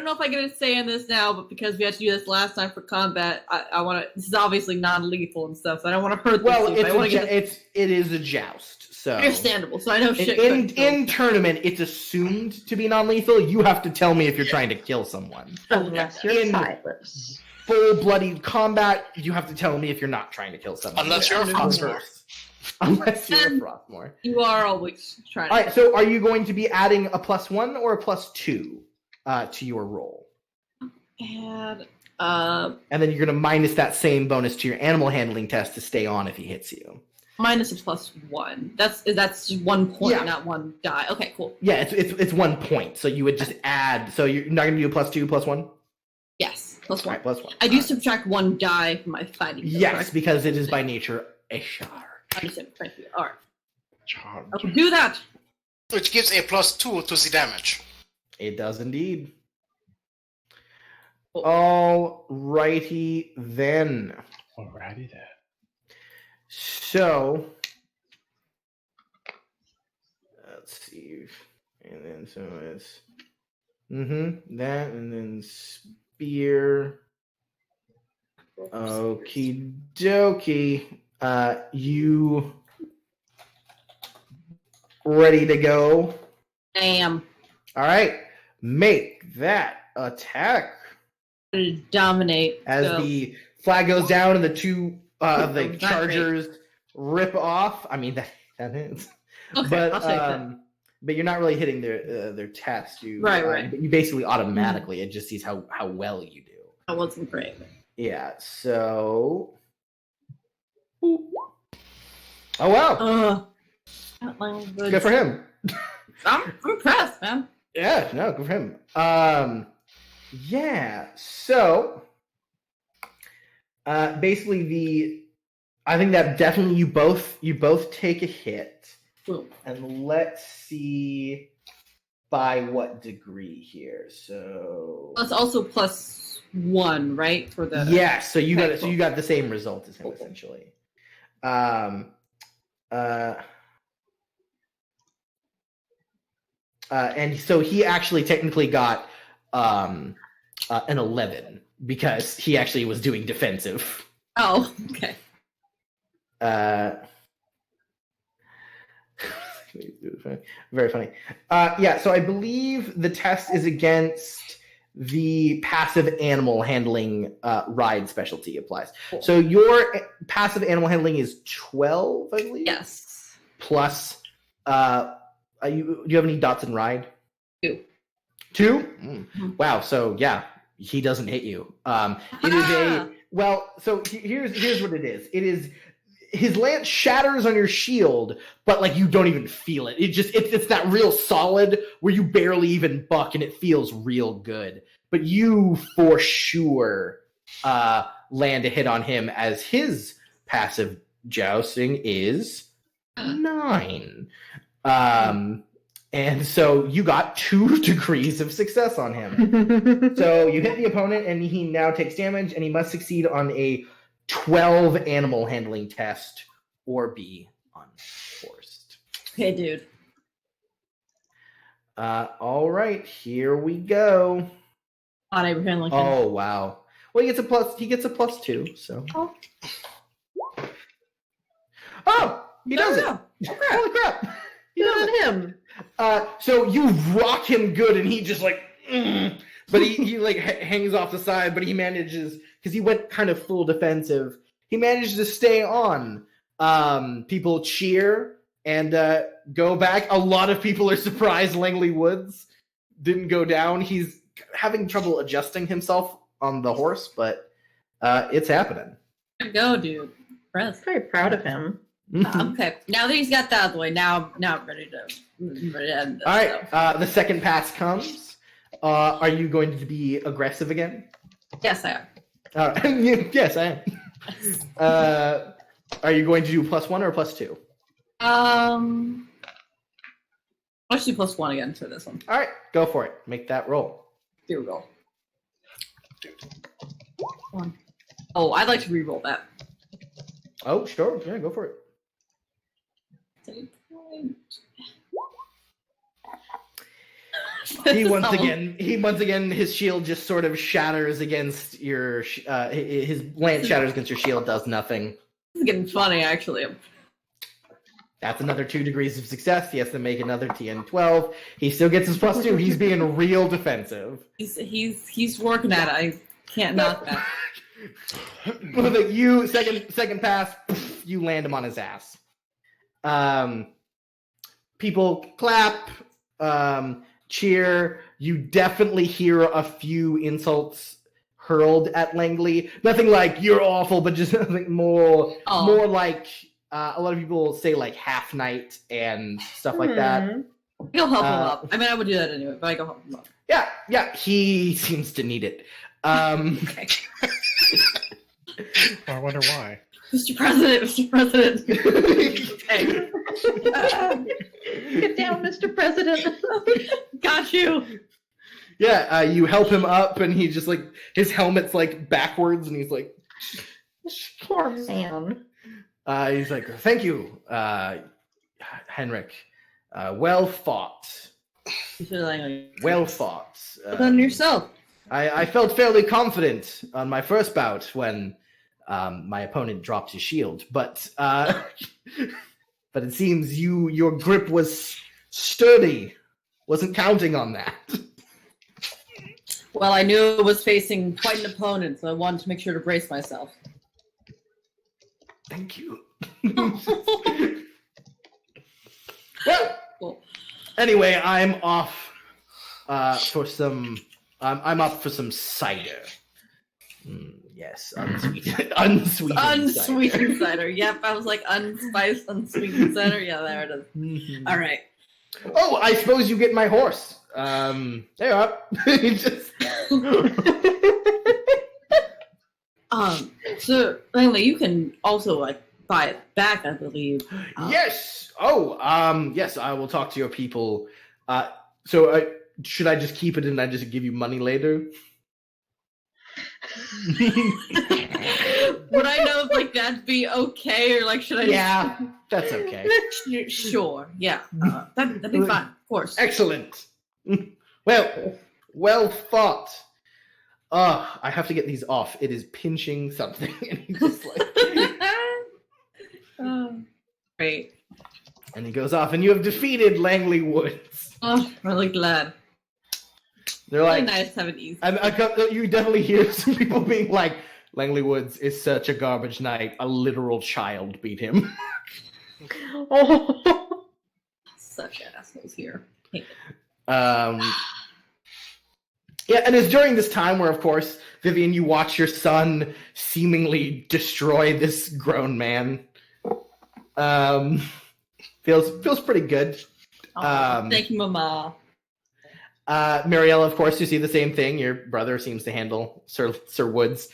know if I get a say in this now, but because we had to do this last time for combat, I want to. This is obviously non-lethal and stuff, so I don't want to hurt. Well, this dude, but I want to get it is a joust, so understandable. So I know shit. in tournament, it's assumed to be non-lethal. You have to tell me if you're trying to kill someone. Unless you're In- Silas. Full-blooded combat, you have to tell me if you're not trying to kill someone. Unless you're a Frostmore. Unless you're a Frostmore. You are always trying. All right, so are you going to be adding a +1 or a +2 to your roll? And And then you're going to minus that same bonus to your animal handling test to stay on if he hits you. minus a +1. That's 1 point, Yeah. not 1 die. Okay, cool. Yeah, it's 1 point, so you would just add. So you're not going to do a +2, +1. Yes, +1. All right, +1. I do subtract 1 die from my fighting. though, Yes, correct? because it is by nature a charge. Understand. Thank you. All right. Charge. I will do that. Which gives a +2 to the damage. It does indeed. Cool. All righty then. Alrighty then. So let's see, and then so it's that, and then spear. Okie dokie. You ready to go? I am All right, make that attack ready to dominate. as so- the flag goes down and the two the Not chargers rip off. I mean that is. Okay, But I'll take that. but you're not really hitting their test. Right. You basically automatically, it just sees how well you do. I wasn't great. Yeah, so... Oh, wow. Good for him. I'm impressed, man. Yeah, no, good for him. Yeah, so... basically, I think that definitely you both take a hit. Boom. And let's see by what degree here. So That's also +1, right? For the yes. So you got the same result as him essentially. And so he actually technically got an 11 because he actually was doing defensive. Oh, okay. Very funny. Yeah, so I believe the test is against the passive animal handling ride specialty applies. Cool. So your passive animal handling is 12, I believe? Yes. Plus, do you have any dots in ride? 2. 2? Mm-hmm. Wow, so yeah, he doesn't hit you. It is so here's what it is. It is his lance shatters on your shield, but like you don't even feel it. It's that real solid where you barely even buck and it feels real good. But you for sure land a hit on him as his passive jousting is 9. And so you got 2 degrees of success on him. So you hit the opponent and he now takes damage and he must succeed on a 12 animal handling test or be unforced. Okay, dude. All right, here we go. On Abraham Lincoln. Oh wow. Well, he gets a +2, so. Oh, he does it. Oh, crap. Holy crap. He Good does it. on him. So you rock him good and he just like but he like hangs off the side, but he manages, because he went kind of full defensive, he managed to stay on. People cheer and go back. A lot of people are surprised Langley Woods didn't go down. He's having trouble adjusting himself on the horse, but it's happening. There you go, dude. Impressed. Very proud of him. Okay, now that he's got that out of the way, now I'm ready to end this. All right, the second pass comes. Are you going to be aggressive again? Yes, I am. Yes, I am. Are you going to do +1 or +2? Let's do +1 again for this one. All right, go for it. Make that roll. Here we go. 1. Oh, I'd like to re-roll that. Oh, sure. Yeah, go for it. He once again, his shield just sort of shatters against your. His lance shatters against your shield, does nothing. This is getting funny, actually. That's another 2 degrees of success. He has to make another TN 12. He still gets his +2. He's being real defensive. He's working at it. I can't knock that. But you second pass, you land him on his ass. People clap, cheer. You definitely hear a few insults hurled at Langley. Nothing like "you're awful," but just something more like a lot of people say like "half night" and stuff like that. Go help him up. I mean, I would do that anyway, but I go help him up. Yeah. He seems to need it. Okay. I wonder why. Mr. President. Hey. Get down, Mr. President. Got you. Yeah, you help him up, and he just like his helmet's like backwards, and he's like, Poor man. he's like, "Thank you, Henrik. Well fought. Well fought. Done yourself. I felt fairly confident on my first bout when my opponent dropped his shield, but it seems your grip was sturdy. Wasn't counting on that." Well, I knew it was facing quite an opponent, so I wanted to make sure to brace myself. Thank you. Cool. Anyway, I'm off for some. I'm up for some cider. Yes, unsweetened, Unsweetened cider. Yep, I was like unspiced, unsweetened cider. Yeah, there it is. Mhm. All right. Oh, I suppose you get my horse. There you are. Just... So Langley, you can also like buy it back, I believe. Yes. Oh, yes. I will talk to your people. So, should I just keep it and I just give you money later? Would I know if like that'd be okay, or like should I? Yeah, that's okay. Sure. Yeah. That'd be fine. Of course. Excellent. Well thought. I have to get these off. It is pinching something, and he's just like, Great. and he goes off, and you have defeated Langley Woods. Oh, really glad. They're Really like, nice to have it easy. you definitely hear some people being like, Langley Woods is such a garbage night. A literal child beat him. Oh. Such assholes here. Yeah, and it's during this time where, of course, Vivian, you watch your son seemingly destroy this grown man. Feels pretty good. Thank you, Mama. Mariella, of course, you see the same thing. Your brother seems to handle Sir Woods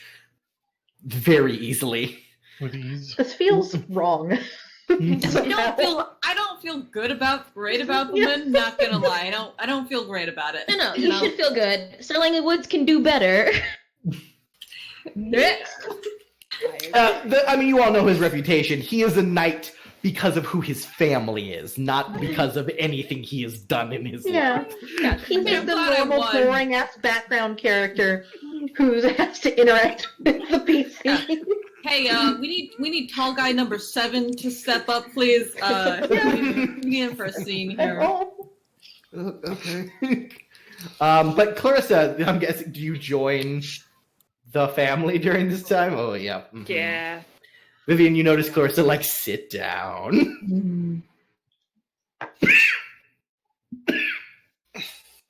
very easily. With ease. This feels wrong. I don't feel great about the win. Not gonna lie, I don't feel great about it. No, you should feel good. Sir Langley Woods can do better. Next. I mean, you all know his reputation. He is a knight because of who his family is, not because of anything he has done in his life. Yeah. He's just the normal, boring ass background character who has to interact with the PC. Yeah. Hey, we need tall guy number 7 to step up, please. We need him for a scene here. Okay. But Clarissa, I'm guessing, do you join the family during this time? Oh yeah. Mm-hmm. Yeah. Vivian, you notice Clarissa like sit down.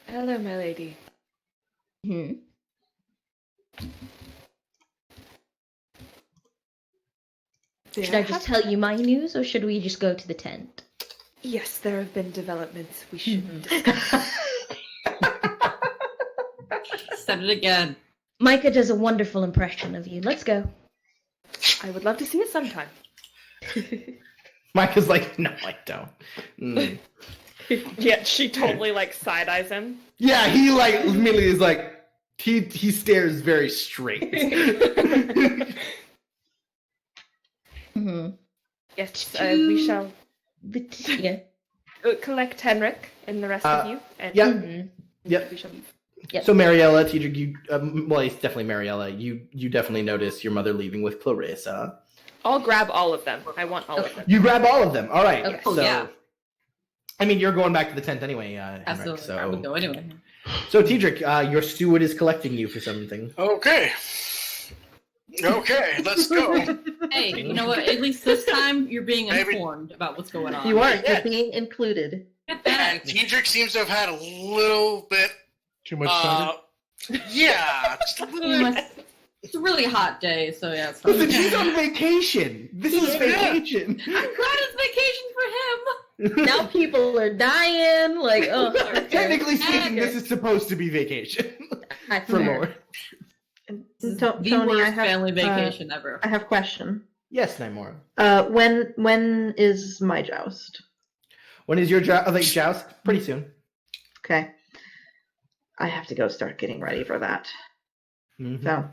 Hello, my lady. Should I just tell you my news, or should we just go to the tent? Yes, there have been developments we should discuss. Said it again. Micah does a wonderful impression of you. Let's go. I would love to see it sometime. Micah's like, no, I don't. Yeah, she totally like side eyes him. Yeah, he like immediately is like, he stares very straight. Yes, we shall Yeah. collect Henrik and the rest of you. And Yep. we shall be. Yep. So Mariella, Tidrick, you well, it's definitely Mariella. You definitely notice your mother leaving with Clarissa. I'll grab all of them. I want all of them. You grab all of them. All right. Okay. So, Yeah. I mean, you're going back to the tent anyway, Henrik. Absolutely. So, I would go anyway. so Tidrick, your steward is collecting you for something. Okay. Okay, let's go. Hey, you know what? At least this time you're being Maybe- informed about what's going on. You are. Yeah. You're being included. Get that. And Tedrick seems to have had a little bit. Too much cider? Yeah, just a little bit. It's a really hot day, so yeah, it's Listen, fine. she's on vacation. This is vacation. I'm glad it's vacation for him. Now people are dying. Like, oh, Technically speaking, Okay. this is supposed to be vacation I for swear. Lord. This is Tony, the I worst have family vacation ever. I have a question. Yes, Nymora. When is my joust? When is your joust? Pretty soon. Okay. I have to go start getting ready for that. Mhm. So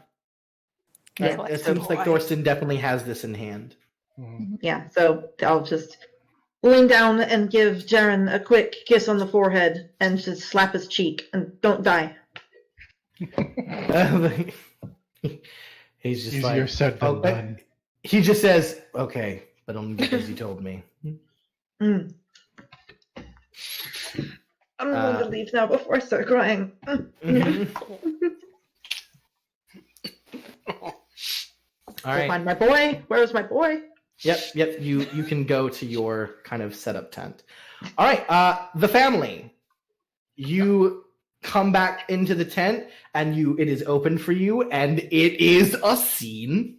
Yeah, it seems like Thorsten definitely has this in hand. Mhm. yeah, so I'll just lean down and give Jaren a quick kiss on the forehead and just slap his cheek and don't die. He's just Easier like, said than okay. done. He just says, okay, but only because you told me. Mm. I'm going to leave now before I start crying. Mhm. All right. Find my boy. Where's my boy? Yep. You can go to your kind of setup tent. All right. The family. You come back into the tent, and it is open for you, and it is a scene.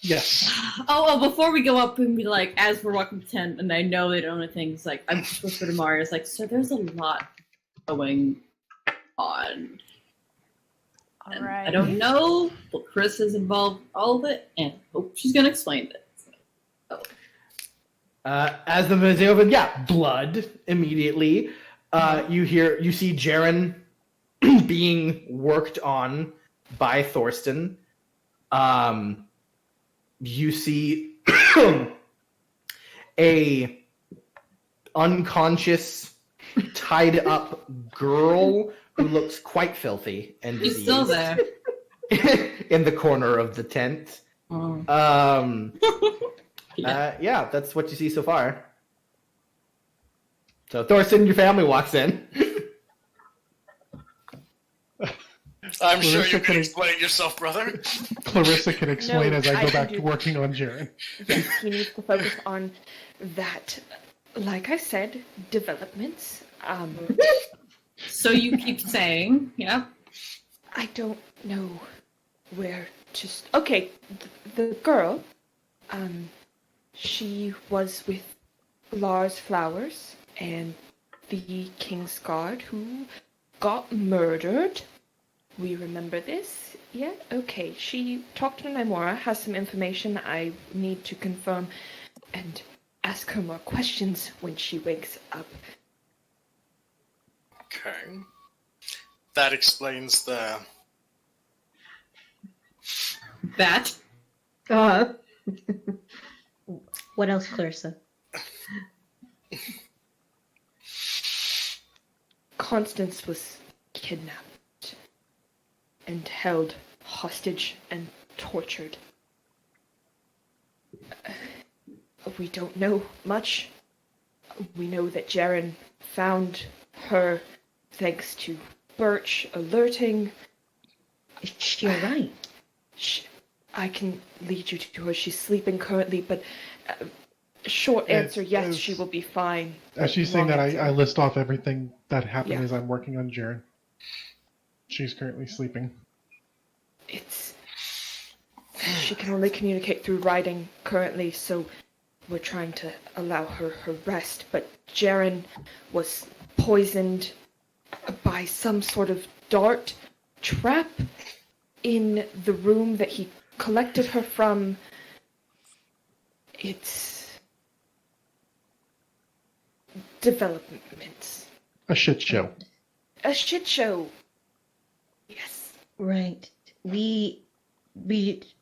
Yes. Oh, before we go up and be like, as we're walking the tent, and I know they don't know things, like, I'm just whisper to Marius, like, so there's a lot going on. All right. I don't know, but Chris is involved in all of it, and hope she's gonna explain it. As the museum opens, blood immediately. You see Jaren being worked on by Thorsten. You see a unconscious, tied up girl who looks quite filthy and He's still there. in the corner of the tent. That's what you see so far. So Thorsten, your family walks in. I'm sure Clarissa you can can- explain yourself, brother. Clarissa can explain No, as I I go can back do- to working on Jaren. Yes, he needs to focus on that. Like I said, developments. So you keep saying, yeah. I don't know where to. Okay, the girl. She was with Lars Flowers and the King's Guard who got murdered. We remember this? Yeah? Okay. She talked to Naimora, has some information I need to confirm, and ask her more questions when she wakes up. Okay. That explains the... That. What else, Clarissa? Constance was kidnapped and held hostage and tortured. We don't know much. We know that Jaren found her thanks to Birch alerting. Is she alright? I can lead you to her. She's sleeping currently, but short answer, yes, she will be fine. As she's saying that, I list off everything that happened Yeah. as I'm working on Jaren. She's currently sleeping. She can only communicate through writing currently, so we're trying to allow her rest. But Jaren was poisoned by some sort of dart trap in the room that he collected her from. It's developments. A shit show. A shit show. Yes. Right. We,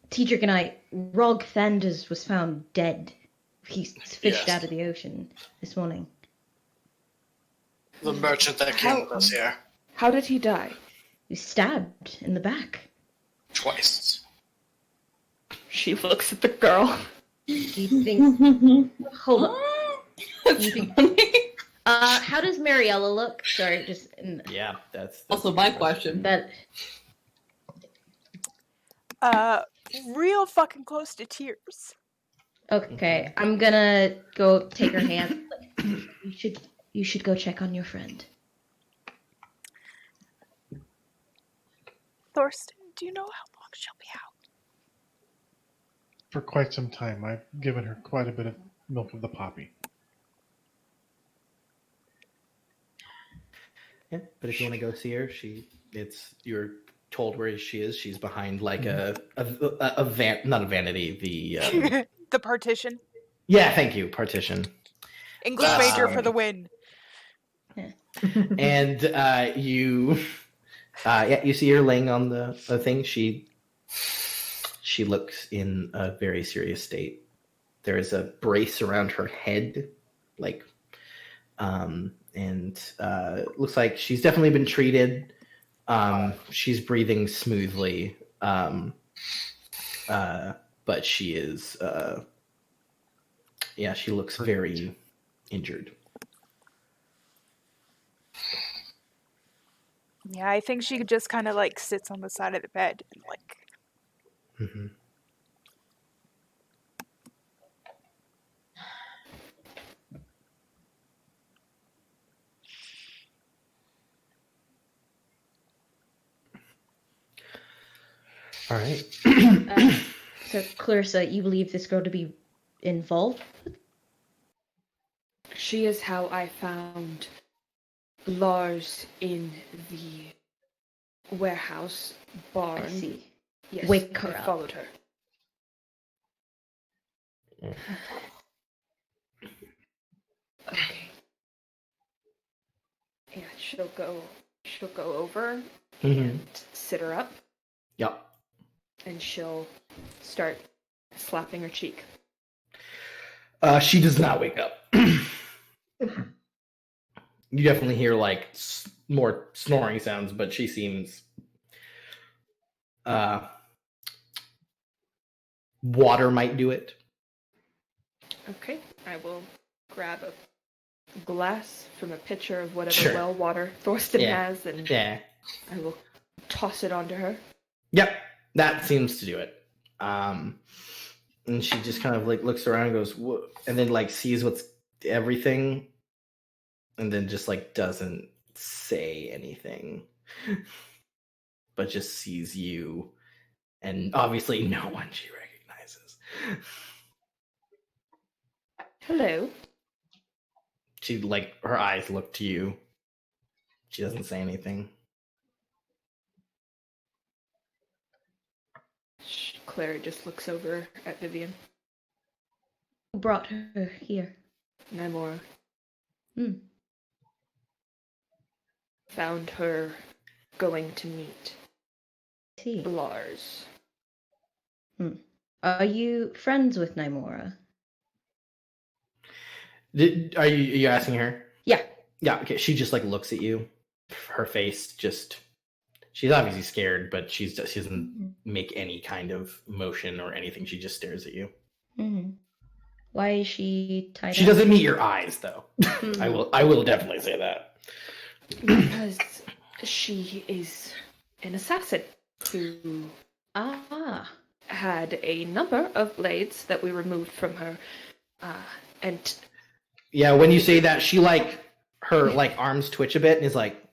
Teedrick and I, Rog Thanders was found dead. He's fished Yes. out of the ocean this morning. The merchant that came with us here. How did he die? He was stabbed in the back. Twice. She looks at the girl. Do you think... Hold on. That's funny. How does Mariella look? Sorry, just... Yeah, that's Also, my question. That... Real fucking close to tears. Okay, I'm gonna go take her hand. You should go check on your friend. Thorsten, do you know how long she'll be out? For quite some time, I've given her quite a bit of milk of the poppy. Yeah, but if you want to go see her, you're told where she is. She's behind like not a vanity, the The partition. yeah, thank you, partition. English major for the win. And you see her laying on the thing. She looks in a very serious state. There is a brace around her head, like and looks like she's definitely been treated. She's breathing smoothly, but she is she looks very injured. Yeah, I think she just kind of like sits on the side of the bed and like. Mm-hmm. All right. So, Clarissa, you believe this girl to be involved? She is how I found Lars in the warehouse barn. I see. Yes, Wake her I up. followed her. Okay. Yeah, she'll go over and sit her up, Yep. and she'll start slapping her cheek. She does not wake up. You definitely hear like more snoring sounds, but she seems water might do it. Okay, I will grab a glass from a pitcher of whatever Sure. well water Thorsten Yeah. has, and Yeah. I will toss it onto her. Yep. That seems to do it. And she just kind of like looks around and goes, "Whoa," and then like sees what's everything, and then just like doesn't say anything, but just sees you, and obviously no one she recognizes. Hello. She like her eyes look to you. She doesn't say anything. Clary just looks over at Vivian. Who brought her here? Namora. Hmm. Found her going to meet I see. Lars. Are you friends with Nymora? Are you asking her? Yeah. Yeah. Okay. She just like looks at you. Her face just. She's obviously scared, but she doesn't make any kind of motion or anything. She just stares at you. Mm-hmm. Why is she tied She up? doesn't meet your eyes, though. I will definitely say that. Because she is an assassin who had a number of blades that we removed from her. And Yeah, when you say that, she like her like arms twitch a bit and is like,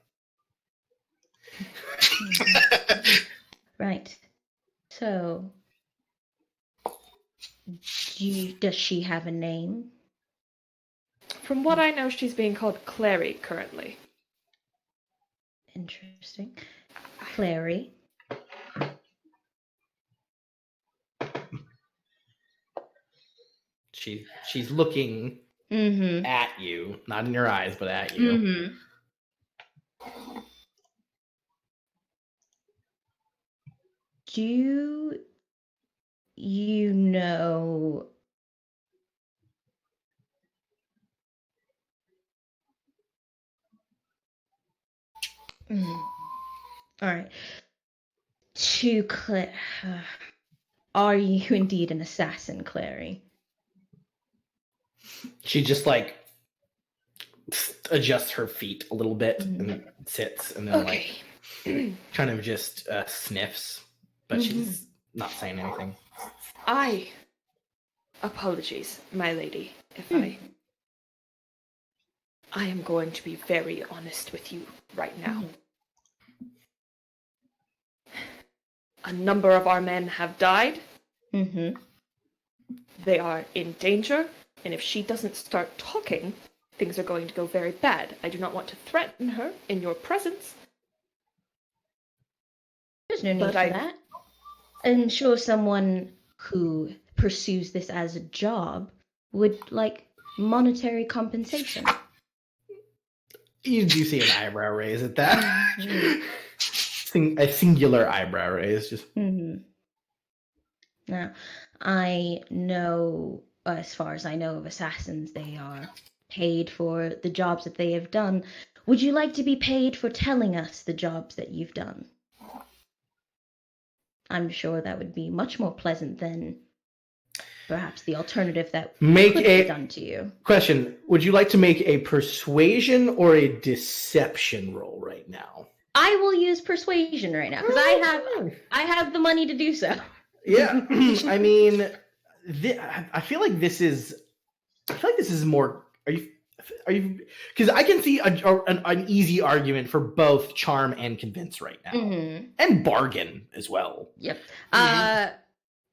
Right. So, does she have a name? from what I know, she's being called Clary currently. Interesting. Clary. she's looking Mm-hmm. at you, not in your eyes, but at you. Mm-hmm. Do you know all right. Are you indeed an assassin, Clary? She just like adjusts her feet a little bit and sits, and then Okay. like kind of just sniffs, but she's not saying anything. Apologies, my lady, if I am going to be very honest with you right now. A number of our men have died. Mm-hmm. They are in danger, and if she doesn't start talking, things are going to go very bad. I do not want to threaten her in your presence. There's no need But for that. I'm sure someone who pursues this as a job would like monetary compensation. You do see an eyebrow raise at that. A singular eyebrow raise, just. Mm-hmm. Now, I know, as far as I know of assassins, they are paid for the jobs that they have done. Would you like to be paid for telling us the jobs that you've done? I'm sure that would be much more pleasant than perhaps the alternative that could be done to you. Question: would you like to make a persuasion or a deception roll right now? I will use persuasion right now because I have the money to do so. Yeah, I mean, I feel like this is more. I Are you? Because I can see an easy argument for both charm and convince right now, and bargain as well. Yep.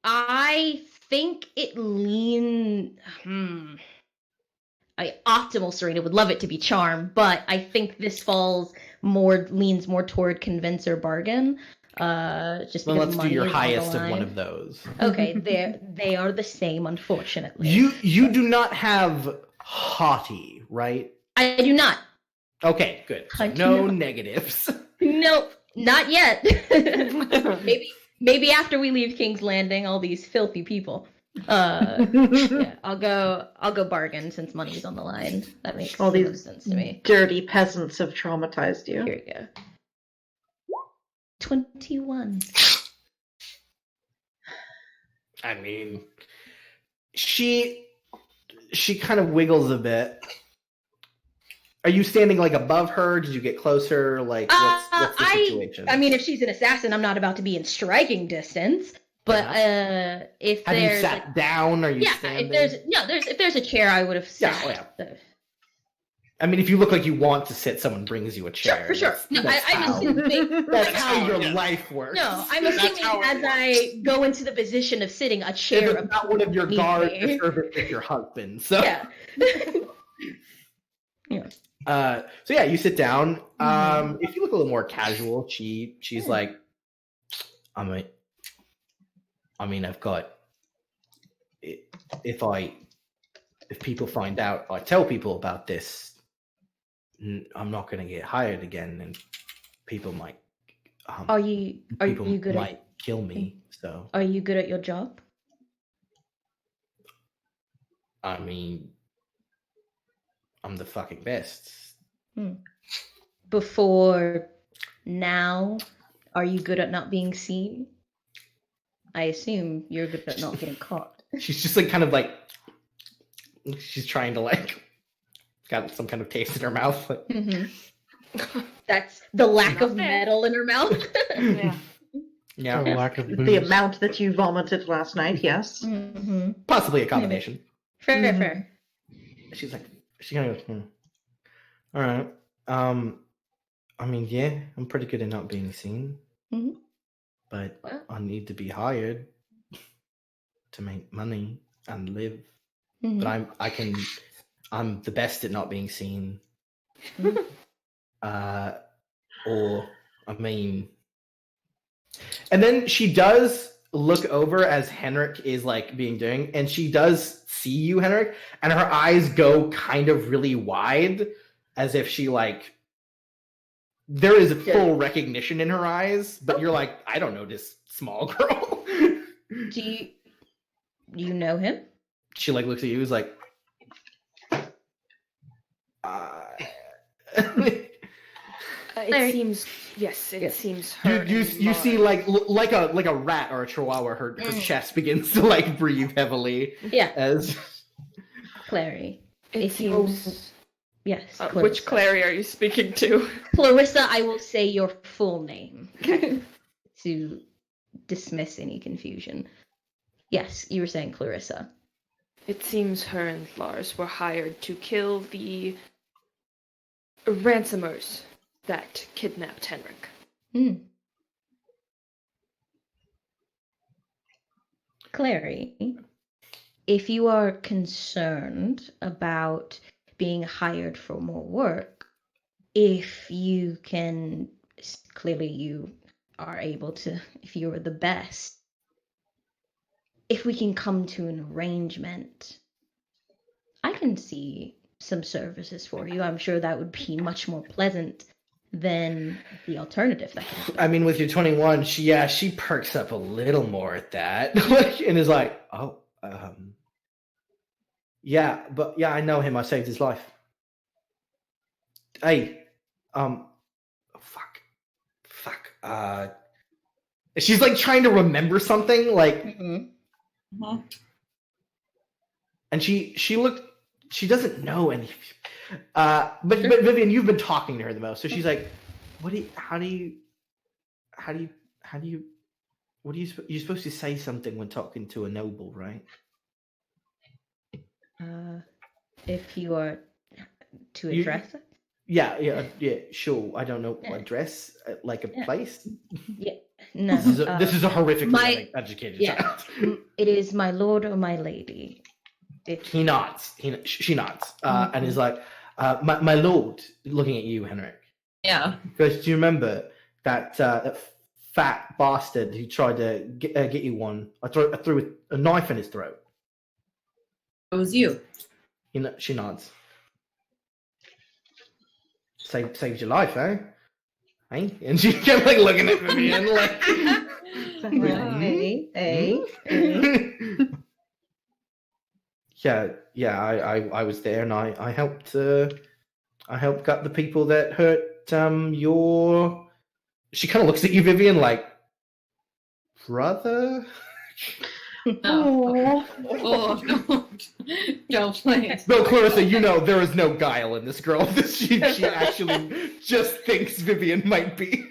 I think it optimal Serena would love it to be charm, but I think this leans more toward convince or bargain. Just Well, because let's do money your is on the highest of one line. of those. Okay, they are the same, unfortunately. You do not have haughty, right? I do not. Okay, good. So I do no not. negatives. Nope, not yet. Maybe after we leave King's Landing, all these filthy people. Yeah, I'll go bargain since money's on the line. That makes All the these most sense to me. dirty peasants have traumatized you. Here we go. 21. I mean, she kind of wiggles a bit. Are you standing like above her? Did you get closer? Like, what's the situation? I mean, if she's an assassin, I'm not about to be in striking distance. But if have there's you sat down? Are you standing? If there's a chair, I would have sat. Yeah, so. I mean, if you look like you want to sit, someone brings you a chair. Sure, for sure. No, I'm assuming that's how your life works. No, I'm assuming as I go into the position of sitting, a chair. If it's not one of your guards or servants, it's your husband. So yeah. Yeah. So yeah, you sit down. If you look a little more casual, she's like, I mean, I've got. If people find out, I tell people about this. I'm not going to get hired again, and people might. Are you good? Might kill me. So. Are you good at your job? I mean, I'm the fucking best. Before now, are you good at not being seen? I assume you're good at not getting caught. She's just like kind of like she's trying to like got some kind of taste in her mouth. That's the lack of metal in her mouth. Yeah. The lack of booze. The amount that you vomited last night, yes. Possibly a combination. Fair. She's like, she kind of goes, all right. I mean, yeah, I'm pretty good at not being seen. But I need to be hired to make money and live. But I'm the best at not being seen. Or I mean, and then she does look over as Henrik is like doing, and she does see you, Henrik, and her eyes go kind of really wide, as if she like. There is full recognition in her eyes, but you're like, I don't know this small girl. Do you know him? She like looks at you, is like, it seems it seems her. You see like a rat or a chihuahua. Her chest begins to like breathe heavily. Yeah. As Clary. It seems. Yes. Which Clary are you speaking to? Clarissa, I will say your full name to dismiss any confusion. Yes, you were saying Clarissa. It seems her and Lars were hired to kill the ransomers that kidnapped Henrik. Clary, if you are concerned about being hired for more work, if you can, clearly you are able to, if you are the best, if we can come to an arrangement, I can see some services for you. I'm sure that would be much more pleasant than the alternative that can I mean, with your 21, she perks up a little more at that, and is like, oh, yeah, but yeah, I know him. I saved his life. Hey, fuck. She's like trying to remember something, like, and she looked. She doesn't know any. But Vivian, you've been talking to her the most, so she's like, you're supposed to say something when talking to a noble, right? If you are to You- address it? Yeah, sure. I don't know Yeah. address, like a Yeah. place. Yeah. No. This is a horrifically my- uneducated yeah. child. It is my lord or my lady. He nods. She nods, and Mhm. is like, my lord, looking at you, Henrik. Yeah. Because do you remember that that fat bastard who tried to get you one? I threw a knife in his throat. It was you. She nods. Saved your life, eh? Eh? And she kept like looking at Vivian like. Hey, hey. Yeah. I was there, and I helped. I helped gut the people that hurt your. She kind of looks at you, Vivian, like brother. No. Oh, don't play it. No, Clarissa, you know there is no guile in this girl. She actually just thinks Vivian might be.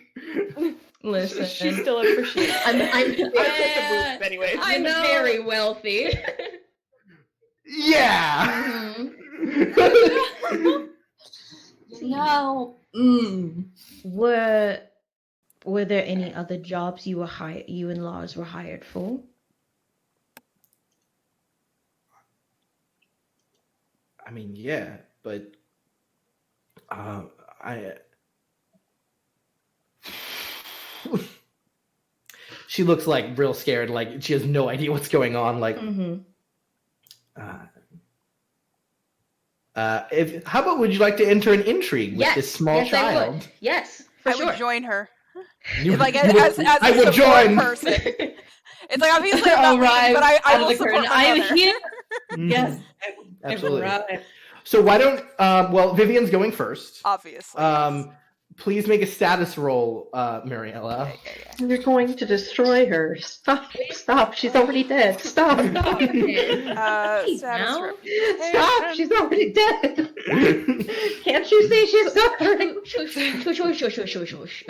Listen, She still appreciates. I'm Anyway, I'm very wealthy. Yeah. Mhm. No. Were there any other jobs you and Lars were hired for? I mean, yeah, but I. She looks like real scared, like she has no idea what's going on. Like, Mm-hmm. How about would you like to enter an intrigue with this small I child? would. Yes, for I sure. would join her. You- Like you as would- a I would support join. person. It's like obviously I'm not leading, but I will support my I'm mother. here. Mhm. Yes. Absolutely. Right. So why don't well, Vivian's going first. Obviously. Please make a status roll, Mariella. You're going to destroy her. Stop. She's already dead. Stop. Status now? rep- Stop. She's already dead. Can't you see she's suffering? Shush.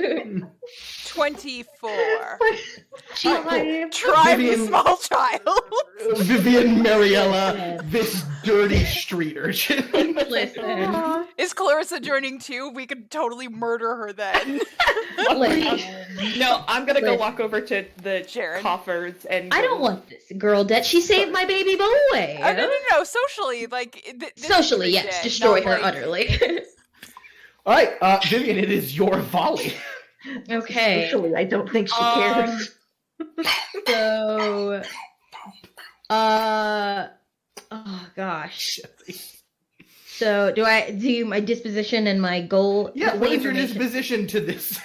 24. Alright, Try me, Vivian- small child. Vivian Mariella, this dirty street urchin. Listen. Is Clarissa joining too? We could totally murder her then. No, I'm gonna go Listen. walk over to the Sharon. coffers and. I don't want this girl dead. She saved my baby boy. No. Socially, like this Socially, is yes. dead, Destroy not her like- utterly. Alright, Vivian, it is your volley. Okay. Socially, I don't think she cares. So, oh gosh. So, do I do my disposition and my goal? Yeah, the what is your information- disposition to this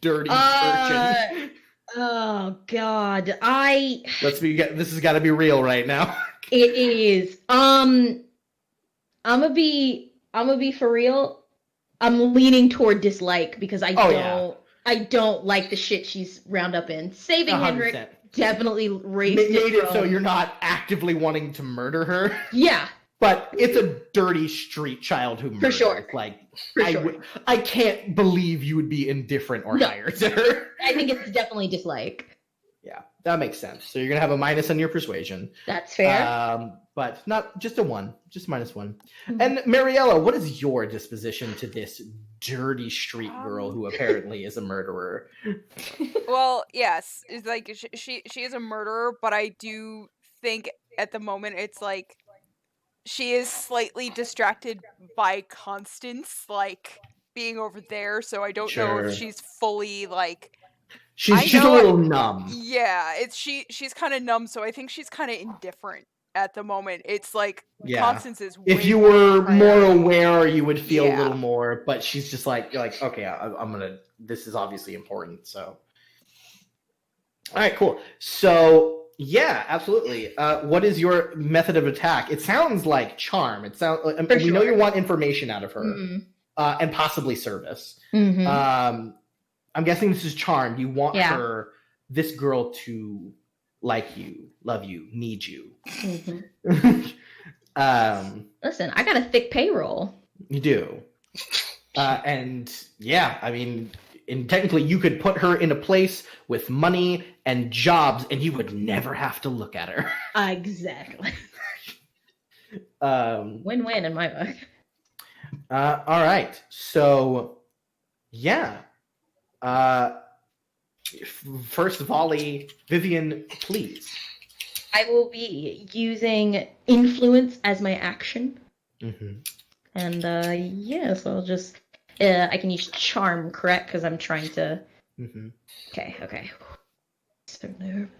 dirty Uh, urchin? Oh God, This has got to be real right now. It is. I'm gonna be for real. I'm leaning toward dislike because I don't like the shit she's round up in. Saving 100%. Henrik definitely raised Made it so from- you're not actively wanting to murder her, Yeah, but it's a dirty street child who murders. sure. Like, for I, sure. I can't believe you would be indifferent or No. higher to her. I think it's definitely dislike. Yeah, that makes sense. So you're gonna have a minus on your persuasion. That's fair. But not just a 1, just -1. Mhm. And Mariella, what is your disposition to this dirty street girl who apparently is a murderer? Well, yes, it's like she is a murderer, but I do think at the moment it's like she is slightly distracted by Constance, like being over there. So I don't know Sure. if she's fully like. She's a know little numb. Yeah, she's kind of numb, so I think she's kind of indifferent at the moment. It's like Yeah. Constance is. If way you were more priority. aware, you would feel a Yeah. little more. But she's just like, you're like, okay, I'm gonna. This is obviously important. So, all right, cool. So, yeah, absolutely. What is your method of attack? It sounds like charm. It sounds. For we know sure. you want information out of her, Mhm. and possibly service. Mhm. I'm guessing this is charm. You want Yeah. this girl to like you, love you, need you. Mhm. Listen, I got a thick payroll. You do. And yeah, I mean, and technically you could put her in a place with money and jobs and you would never have to look at her. Exactly. Um, Win-win in my book. All right. So, yeah. First volley, Vivian, please. I will be using influence as my action. Mm-hmm. And so I'll just I can use charm, correct? Because I'm trying to. Mm-hmm. Okay. So nervous.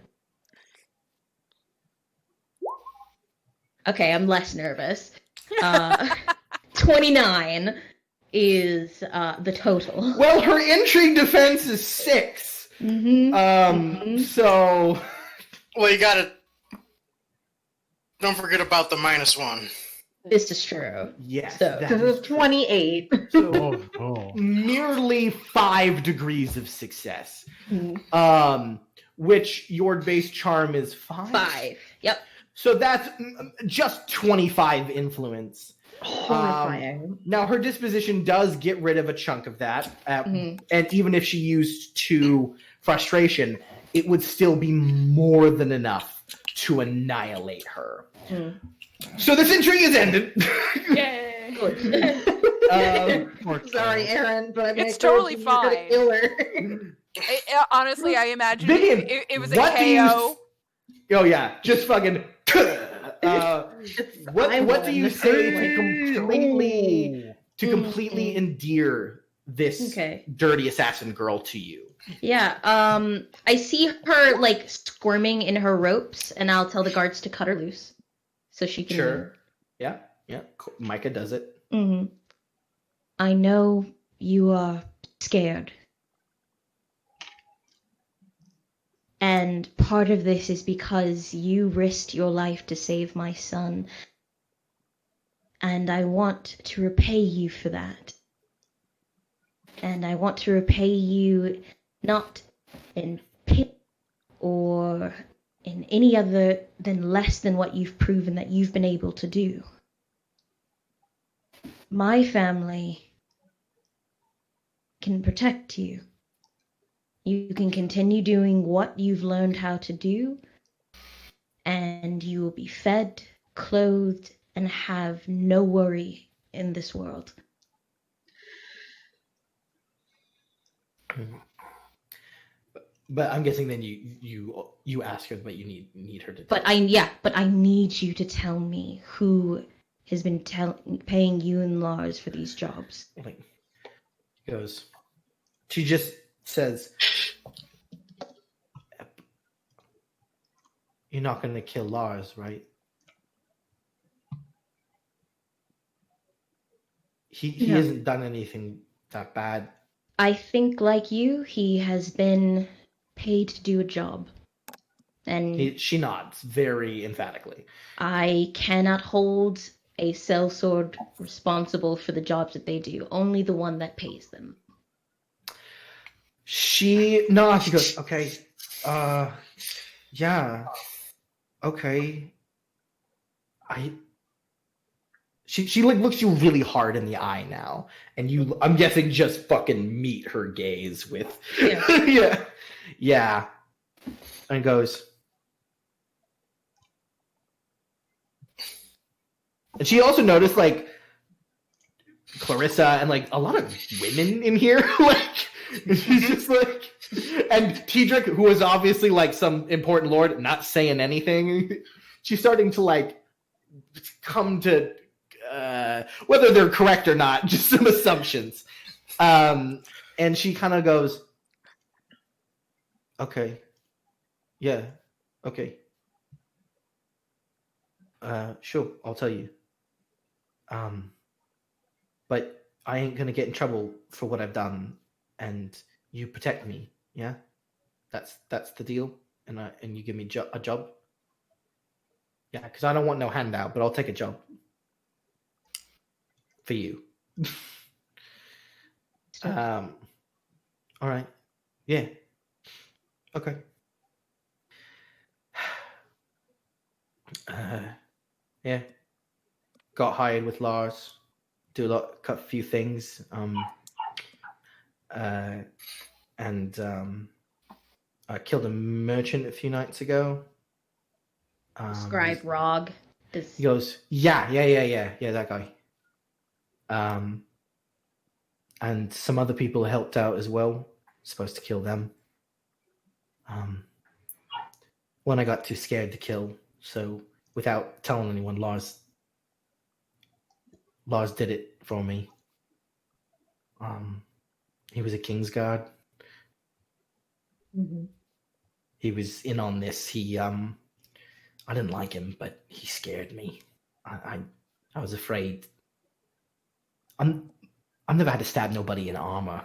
Okay, I'm less nervous. 29 is the total. Well, her intrigue defense is 6. So. Well, you gotta. Don't forget about the -1. This is true. Yes. So- This is 28. So Oh. merely 5 degrees of success. Mhm. Which your base charm is 5. 5. Yep. So that's just 25 influence. Horrifying. Now her disposition does get rid of a chunk of that, Mhm. and even if she used 2 frustration, it would still be more than enough to annihilate her. Mm. So this intrigue is ended. Yay! Sorry, Aaron, but I mean, It's I told totally you you're gonna fine. kill her. Honestly, I imagine Vivian, it was a what do you KO. Oh yeah, just fucking. What do you won. say to completely endear this Okay. dirty assassin girl to you? Yeah, I see her like squirming in her ropes, and I'll tell the guards to cut her loose, so she can. Sure. Yeah. Cool. Micah does it. Mm-hmm. I know you are scared, and part of this is because you risked your life to save my son, and I want to repay you for that. And I want to repay you not in pity or in any other than less than what you've proven that you've been able to do. My family can protect you. You can continue doing what you've learned how to do, and you will be fed, clothed, and have no worry in this world. But I'm guessing then you ask her, but you need her to. But I need you to tell me who has been paying you and Lars for these jobs. Like, goes. She just says, "You're not going to kill Lars, right? He No. hasn't done anything that bad." I think, like you, he has been paid to do a job. And She nods very emphatically. I cannot hold a sellsword responsible for the jobs that they do, only the one that pays them. She goes, "Okay, yeah, okay." She like looks you really hard in the eye now, and I'm guessing just fucking meet her gaze with Yeah. yeah, and goes, and she also noticed like Clarissa and like a lot of women in here, like she's just like, and Tedric, who was obviously like some important lord, not saying anything. She's starting to like come to. Whether they're correct or not, just some assumptions. And she kind of goes, "Okay, yeah, okay, sure, I'll tell you. But I ain't gonna get in trouble for what I've done, and you protect me, yeah? That's the deal, and you give me a job, yeah? Because I don't want no handout, but I'll take a job." For you. All right. Yeah. Okay. Yeah. Got hired with Lars. Cut a few things. I killed a merchant a few nights ago. Scribe Rog. He goes, yeah, that guy. And some other people helped out as well. Supposed to kill them. When I got too scared to kill, so without telling anyone, Lars did it for me. He was a Kingsguard. Mm-hmm. He was in on this. I didn't like him, but he scared me. I was afraid. I've never had to stab nobody in armor.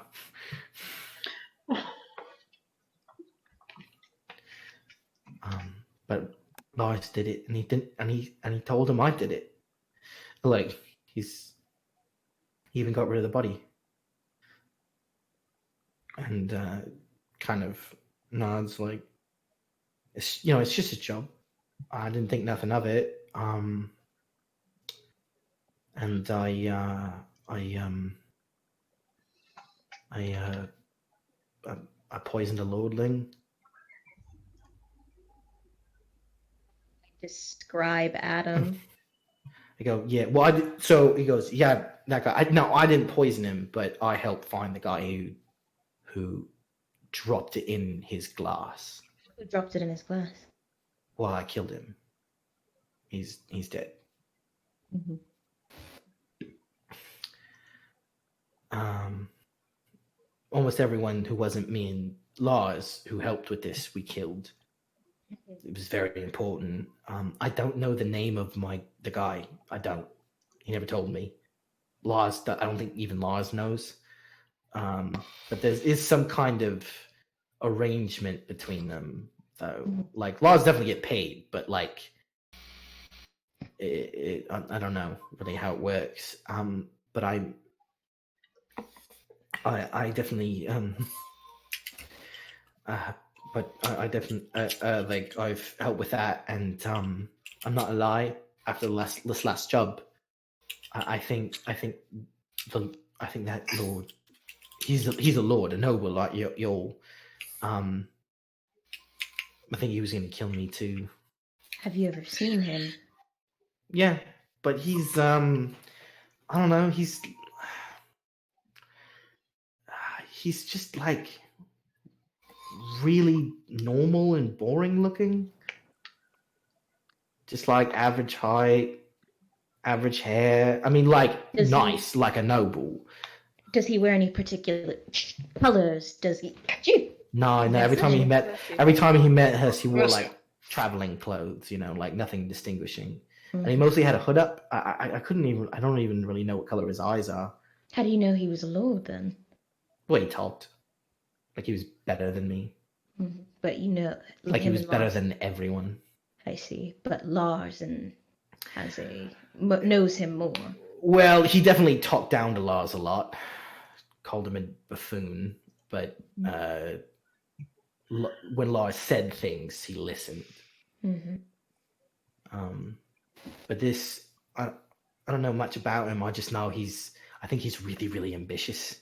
But Lars did it, and he didn't, and he told him I did it. Like he even got rid of the body, and kind of nods like, it's just a job. I didn't think nothing of it. And I poisoned a lordling. Describe Adam. I go, yeah. Well, so he goes, yeah, that guy. I didn't poison him, but I helped find the guy who dropped it in his glass. Who dropped it in his glass? Well, I killed him. He's dead. Mm-hmm. Almost everyone who wasn't me and Lars who helped with this, we killed. It was very important. I don't know the name of the guy. I don't. He never told me. Lars, I don't think even Lars knows. But there is some kind of arrangement between them, though. Like Lars definitely get paid, but like, I don't know really how it works. But I definitely but I definitely like I've helped with that, and I'm not a lie. After this last job, I think that Lord, he's a lord, a noble like you'll. I think he was going to kill me too. Have you ever seen him? Yeah, but he's I don't know. He's just like really normal and boring looking. Just like average height, average hair. I mean, like nice, like a noble. Does he wear any particular colors? Does he? No. Every time he met her, he wore like traveling clothes. Like nothing distinguishing. Mm-hmm. And he mostly had a hood up. I don't even really know what color his eyes are. How do you know he was a lord then? Well, he talked like he was better than me. Mm-hmm. But like he was better than everyone. I see, but Lars knows him more. Well, he definitely talked down to Lars a lot, called him a buffoon. But when Lars said things, he listened. Mm-hmm. But this, I don't know much about him. I just know I think he's really, really ambitious.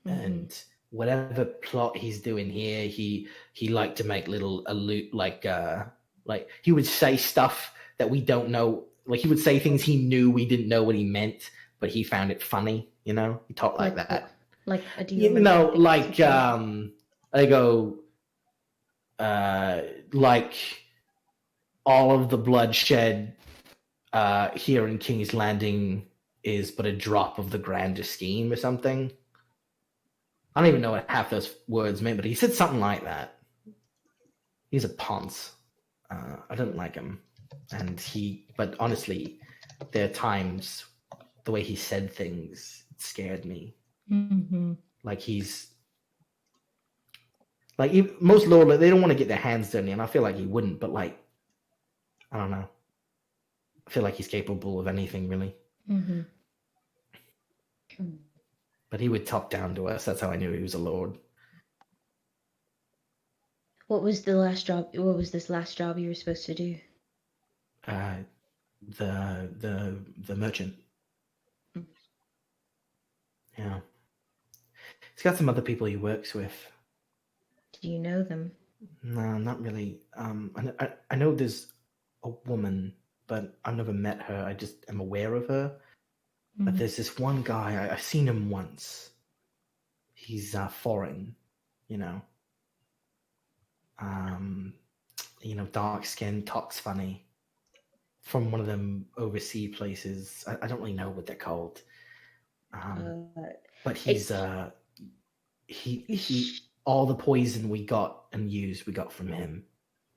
Mm-hmm. And whatever plot he's doing here, he liked to make little like he would say stuff that we don't know. Like he would say things he knew we didn't know what he meant, but he found it funny. He talked like that. Like I go, like all of the bloodshed here in King's Landing is but a drop of the grander scheme or something. I don't even know what half those words meant, but he said something like that. He's a ponce. I didn't like him. But honestly, there are times the way he said things scared me. Mm-hmm. Like most lords, they don't want to get their hands dirty, and I feel like he wouldn't, but like, I don't know. I feel like he's capable of anything, really. Mm-hmm. But he would talk down to us. That's how I knew he was a lord. What was this last job you were supposed to do? The merchant. Mm. Yeah. He's got some other people he works with. Do you know them? No, not really. I know there's a woman, but I've never met her. I just am aware of her. But there's this one guy, I've seen him once. He's foreign, you know. Dark skin, talks funny. From one of them overseas places. I don't really know what they're called. But he's he all the poison we got and used we got from him.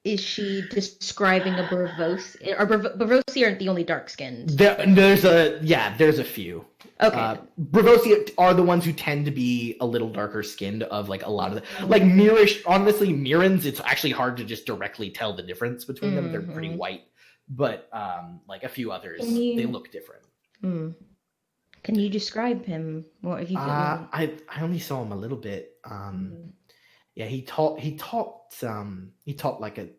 Is she describing a Bravosi? Or Bravosi aren't the only dark skinned. There's a few. Okay. Bravosi are the ones who tend to be a little darker skinned of like a lot of the like Mirish. Honestly, Mirans, it's actually hard to just directly tell the difference between them. They're pretty white, but like a few others, they look different. Can you describe him? What have you? I only saw him a little bit. Yeah, he talked like a,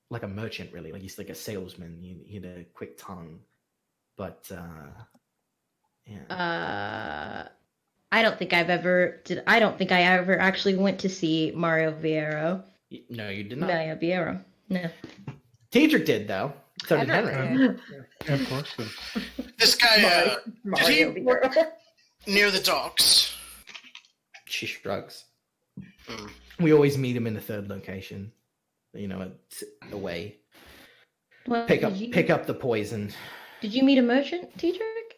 like a merchant really. Like he's like a salesman. He had a quick tongue, but yeah. I don't think I ever actually went to see Mario Vieira. No, you did not. Mario Vieira. No. Teedrick did though. So did Henry. Of course. This guy, did he Mario work Vieira. near the docks? She shrugs. We always meet him in the third location. Away. Well, Pick up the poison. Did you meet a merchant, Teedrick?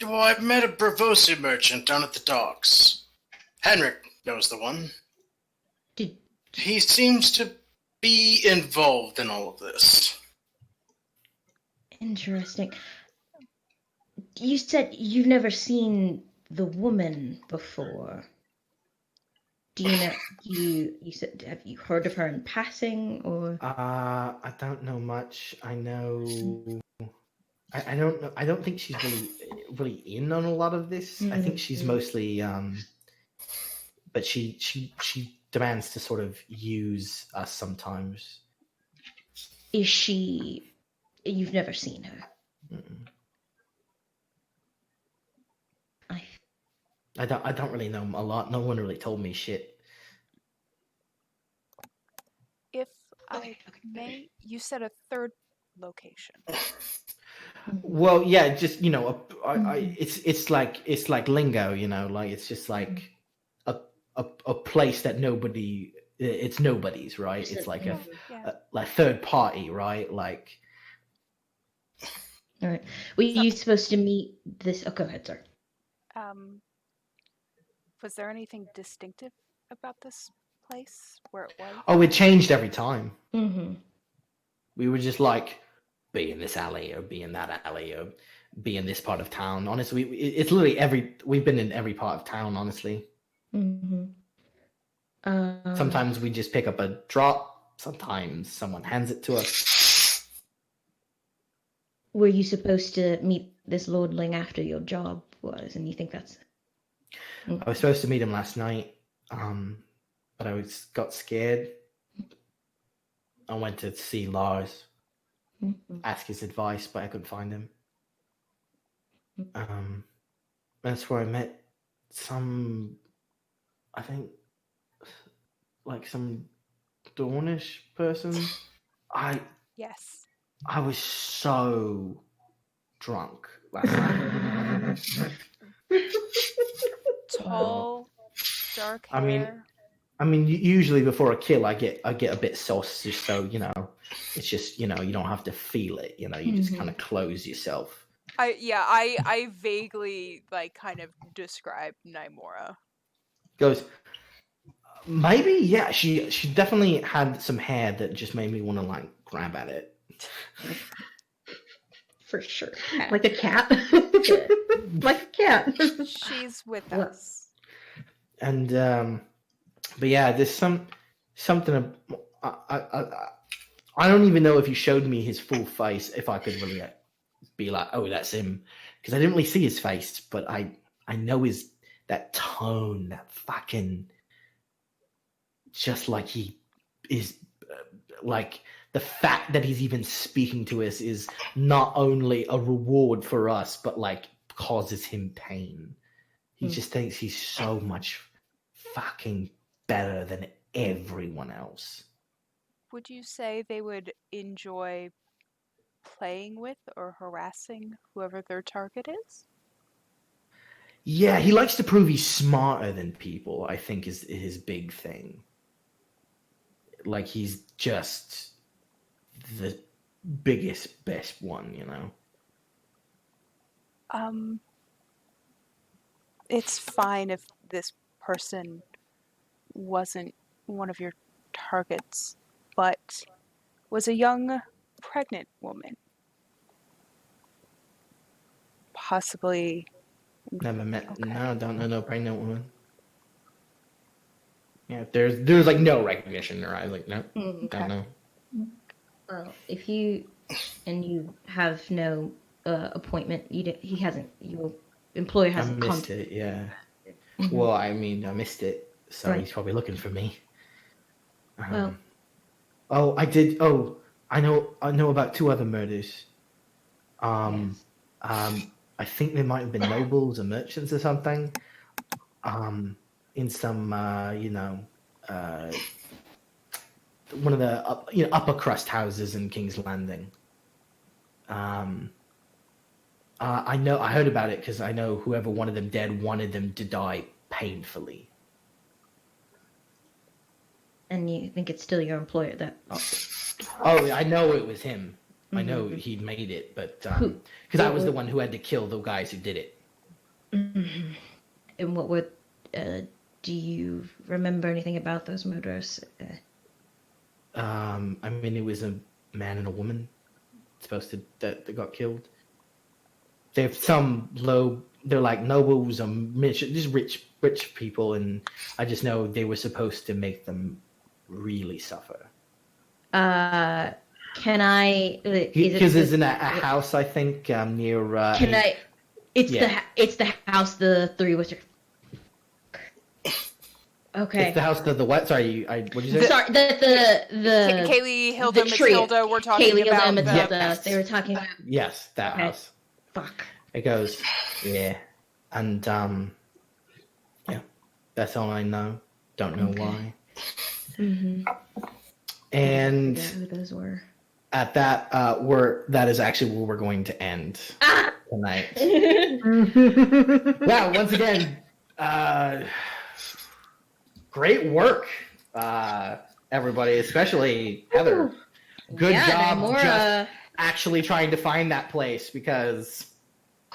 Well, I met a Bravosi merchant down at the docks. Henrik knows the one. He seems to be involved in all of this. Interesting. You said you've never seen the woman before. Do you know? You said, have you heard of her in passing, or? I don't know much. I know. I don't know. I don't think she's really in on a lot of this. I think she's mostly. But she demands to sort of use us sometimes. Is she? You've never seen her. Mm-mm. I don't really know a lot. No one really told me shit. If I may, you said a third location. Well, yeah, just it's like lingo, like it's just like a place that nobody. It's nobody's, right? It's like a like third party, right? Like. All right. Were you supposed to meet this? Oh, go ahead, sir. Was there anything distinctive about this place where it was? Oh, it changed every time. Mm-hmm. We were just like, be in this alley or be in that alley or be in this part of town. Honestly, it's literally we've been in every part of town, honestly. Mm-hmm. Sometimes we just pick up a drop. Sometimes someone hands it to us. Were you supposed to meet this lordling after your job was, and you think that's... I was supposed to meet him last night, but I got scared. I went to see Lars, ask his advice, but I couldn't find him. That's where I met some Dornish person. Yes. I was so drunk last night. Tall, dark hair. I mean, usually before a kill, I get a bit sauce, just so it's just you don't have to feel it. You just kind of close yourself. I vaguely kind of describe Nymora. Goes, maybe yeah. She definitely had some hair that just made me want to grab at it. For sure. Like a cat. Like a cat. She's with us. And but yeah, there's something. I don't even know if you showed me his full face, if I could really be like, oh, that's him, because I didn't really see his face, but I know that tone, that fucking, just like he is, like the fact that he's even speaking to us is not only a reward for us, but causes him pain. He just thinks he's so much fucking better than everyone else. Would you say they would enjoy playing with or harassing whoever their target is? Yeah, he likes to prove he's smarter than people, I think is his big thing. Like, he's just the biggest, best one, you know? It's fine if this person wasn't one of your targets, but was a young, pregnant woman. Possibly. Never met. Okay. No, don't know no pregnant woman. Yeah, there's like no recognition in her eyes. Like, no, don't know. Well, if you have no appointment, your employer hasn't missed it. Yeah. Well, I mean, I missed it, so Right. he's probably looking for me. Well, Oh, I did. Oh, I know about 2 other murders. I think they might have been nobles or merchants or something. In some, one of the upper crust houses in King's Landing. I heard about it because I know whoever wanted them dead wanted them to die painfully. and you think it's still your employer that? Oh, I know it was him. I know he made it, but because I was the one who had to kill the guys who did it. And what were? Do you remember anything about those murders? I mean, it was a man and a woman that got killed. They're they're like nobles or just rich people, and I just know they were supposed to make them really suffer. Can I? Because it's in a house, I think, near. Can I? It's the house the 3 was. Okay. It's the house of the what? Sorry, what did you say? Sorry, the Kaylee, Hilda, the trio. Matilda were talking Kaylee, about. Hilda, Matilda. Yes. They were talking about. Yes, that house. Fuck. It goes, yeah, and yeah, that's all I know. Don't know why. Mm-hmm. And I forgot who those were. at that, that is actually where we're going to end tonight. Wow, once again, great work, everybody, especially Heather. Good job just actually trying to find that place, because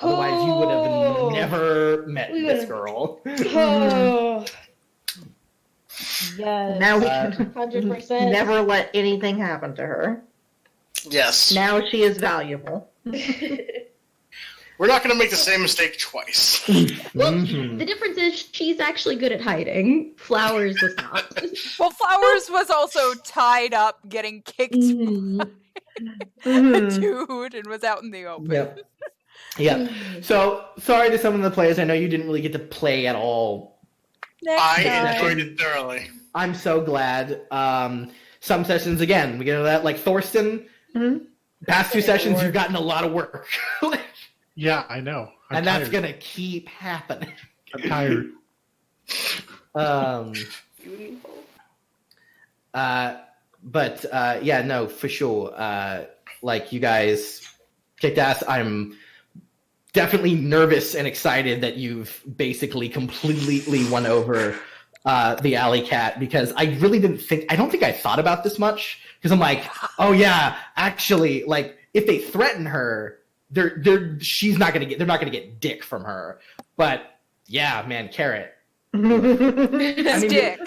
otherwise you would have never met this girl. Oh. Yes. Now we 100%. never let anything happen to her. Yes. Now she is valuable. We're not going to make the same mistake twice. Well, the difference is she's actually good at hiding. Flowers was not. Well, Flowers was also tied up, getting kicked by a dude, and was out in the open. Yep. Yep. So, sorry to some of the players. I know you didn't really get to play at all. I enjoyed it thoroughly. I'm so glad. Some sessions, again, we get into that. Like Thorsten, past 2 sessions, you've gotten a lot of work. Yeah, I know. I'm and tired. that's going to keep happening. I'm tired. But yeah, no, for sure. Like, you guys kicked ass. I'm definitely nervous and excited that you've basically completely won over the alley cat, because I really don't think I thought about this much, because I'm like, oh yeah, actually, like, if they threaten her, they're not gonna get dick from her. But yeah, man, Carrot. Dick.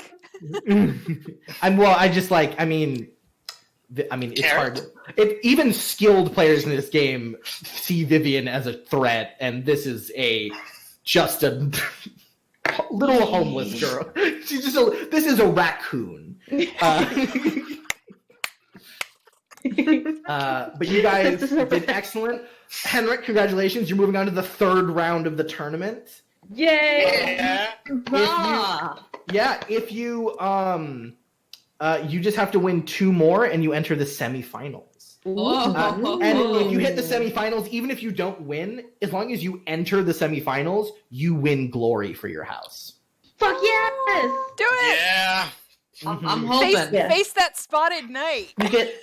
It's hard. Even skilled players in this game see Vivian as a threat, and this is just a little homeless girl. This is a raccoon. But you guys did excellent. Henrik, congratulations! You're moving on to the 3rd round of the tournament. Yay! Yeah. If you you just have to win 2 more, and you enter the semifinals. And if you hit the semifinals, even if you don't win, as long as you enter the semifinals, you win glory for your house. Fuck yes! Do it! Yeah. I'm Face, hoping. Yeah. face that spotted knight. You get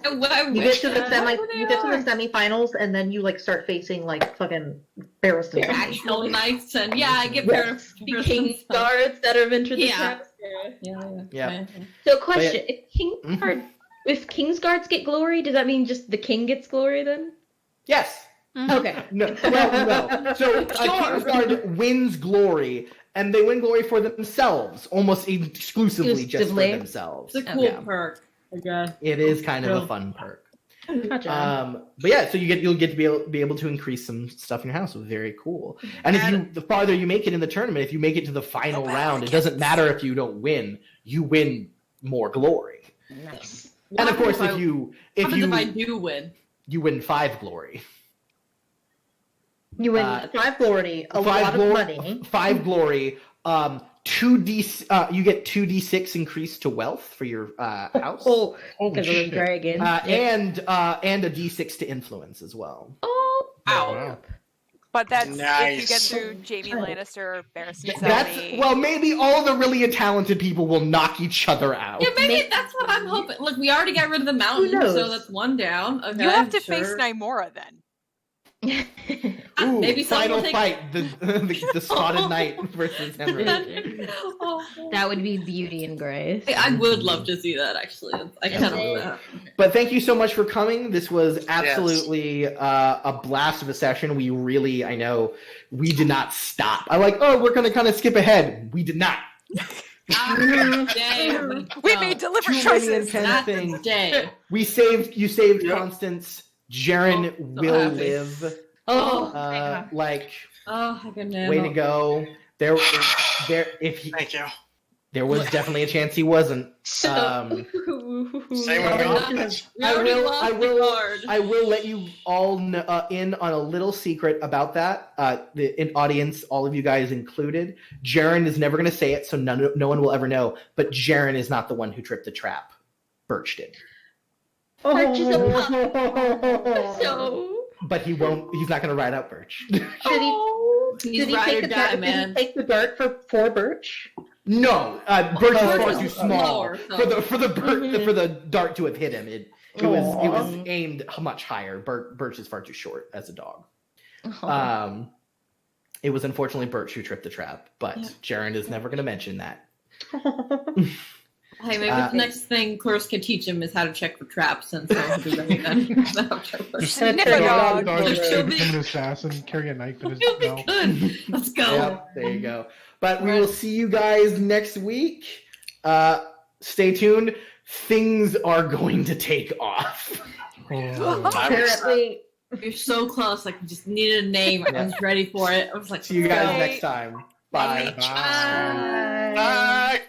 I you get to the wish you get to the semifinals, and then you like start facing like fucking Barristan. actual knights, and yeah, I get Yes. The King's Guards that have entered the Yeah. trap. Yeah. So, question: if King's Guards get glory, does that mean just the king gets glory then? Yes. Okay. No. Well, no. So a King's Guard wins glory, and they win glory for themselves, almost exclusively just for Exclusively. themselves. It's a cool Yeah. perk. Okay. It is kind of a fun perk. Gotcha. But yeah, so you'll get to be able to increase some stuff in your house. Very cool. And if the farther you make it in the tournament, if you make it to the final round, it doesn't matter if you don't win. You win more glory. Nice. And of course, What if happens if I do win? you win 5 glory. You win 5 glory, a lot of money. 5 glory. 2d. You get 2d6 increased to wealth for your house. Oh, Holy because of the shit. dragon. And a d6 to influence as well. Oh, Wow. But that's if you Nice. get through Jamie Lannister or Barristan That's Selmy. well, maybe all the really talented people will knock each other out. Yeah, maybe that's what I'm hoping. Look, we already got rid of the mountain, knows? so that's one down. Okay, You have to face sure. Nymora then. Ooh, Maybe someone final will take- fight: the spotted knight versus Henry. Oh. that would be beauty and grace. I would love to see that, actually. I kind of. But thank you so much for coming. This was absolutely a blast of a session. We really, I know, we did not stop. I like, we're going to kind of skip ahead. We did not. We made deliberate Too many choices. intense things. Day. You saved Yep. Constance. Jaren Oh, so will happy. live. Oh, Like, Oh, my goodness. way to go. Thank you. There was definitely a chance he wasn't. Same with me. I will let you all in on a little secret about that. In audience, all of you guys included. Jaren is never going to say it, so no one will ever know. But Jaren is not the one who tripped the trap. Birch did. Birch is a so. But he won't. He's not going to ride out Birch. He's Did he ride take or the die, dart? man. Did he take the dart for Birch? No, Birch is far Birch too is small lower, so- for the dart to have hit him. It was aimed much higher. Birch is far too short as a dog. It was unfortunately Birch who tripped the trap, but Jaren is never going to mention that. Hey, maybe the next thing Clarissa can teach him is how to check for traps, and so he'll be ready then. Sniff a dog. Become an assassin, carry a knife in his He'll be mouth. good. Let's go. Yep, there you go. But we will see you guys next week. Stay tuned. Things are going to take off. Apparently, You're so close. Like, you just needed a name. I was ready for it. I was like, See you guys "Go." next time. Bye. Bye. Bye.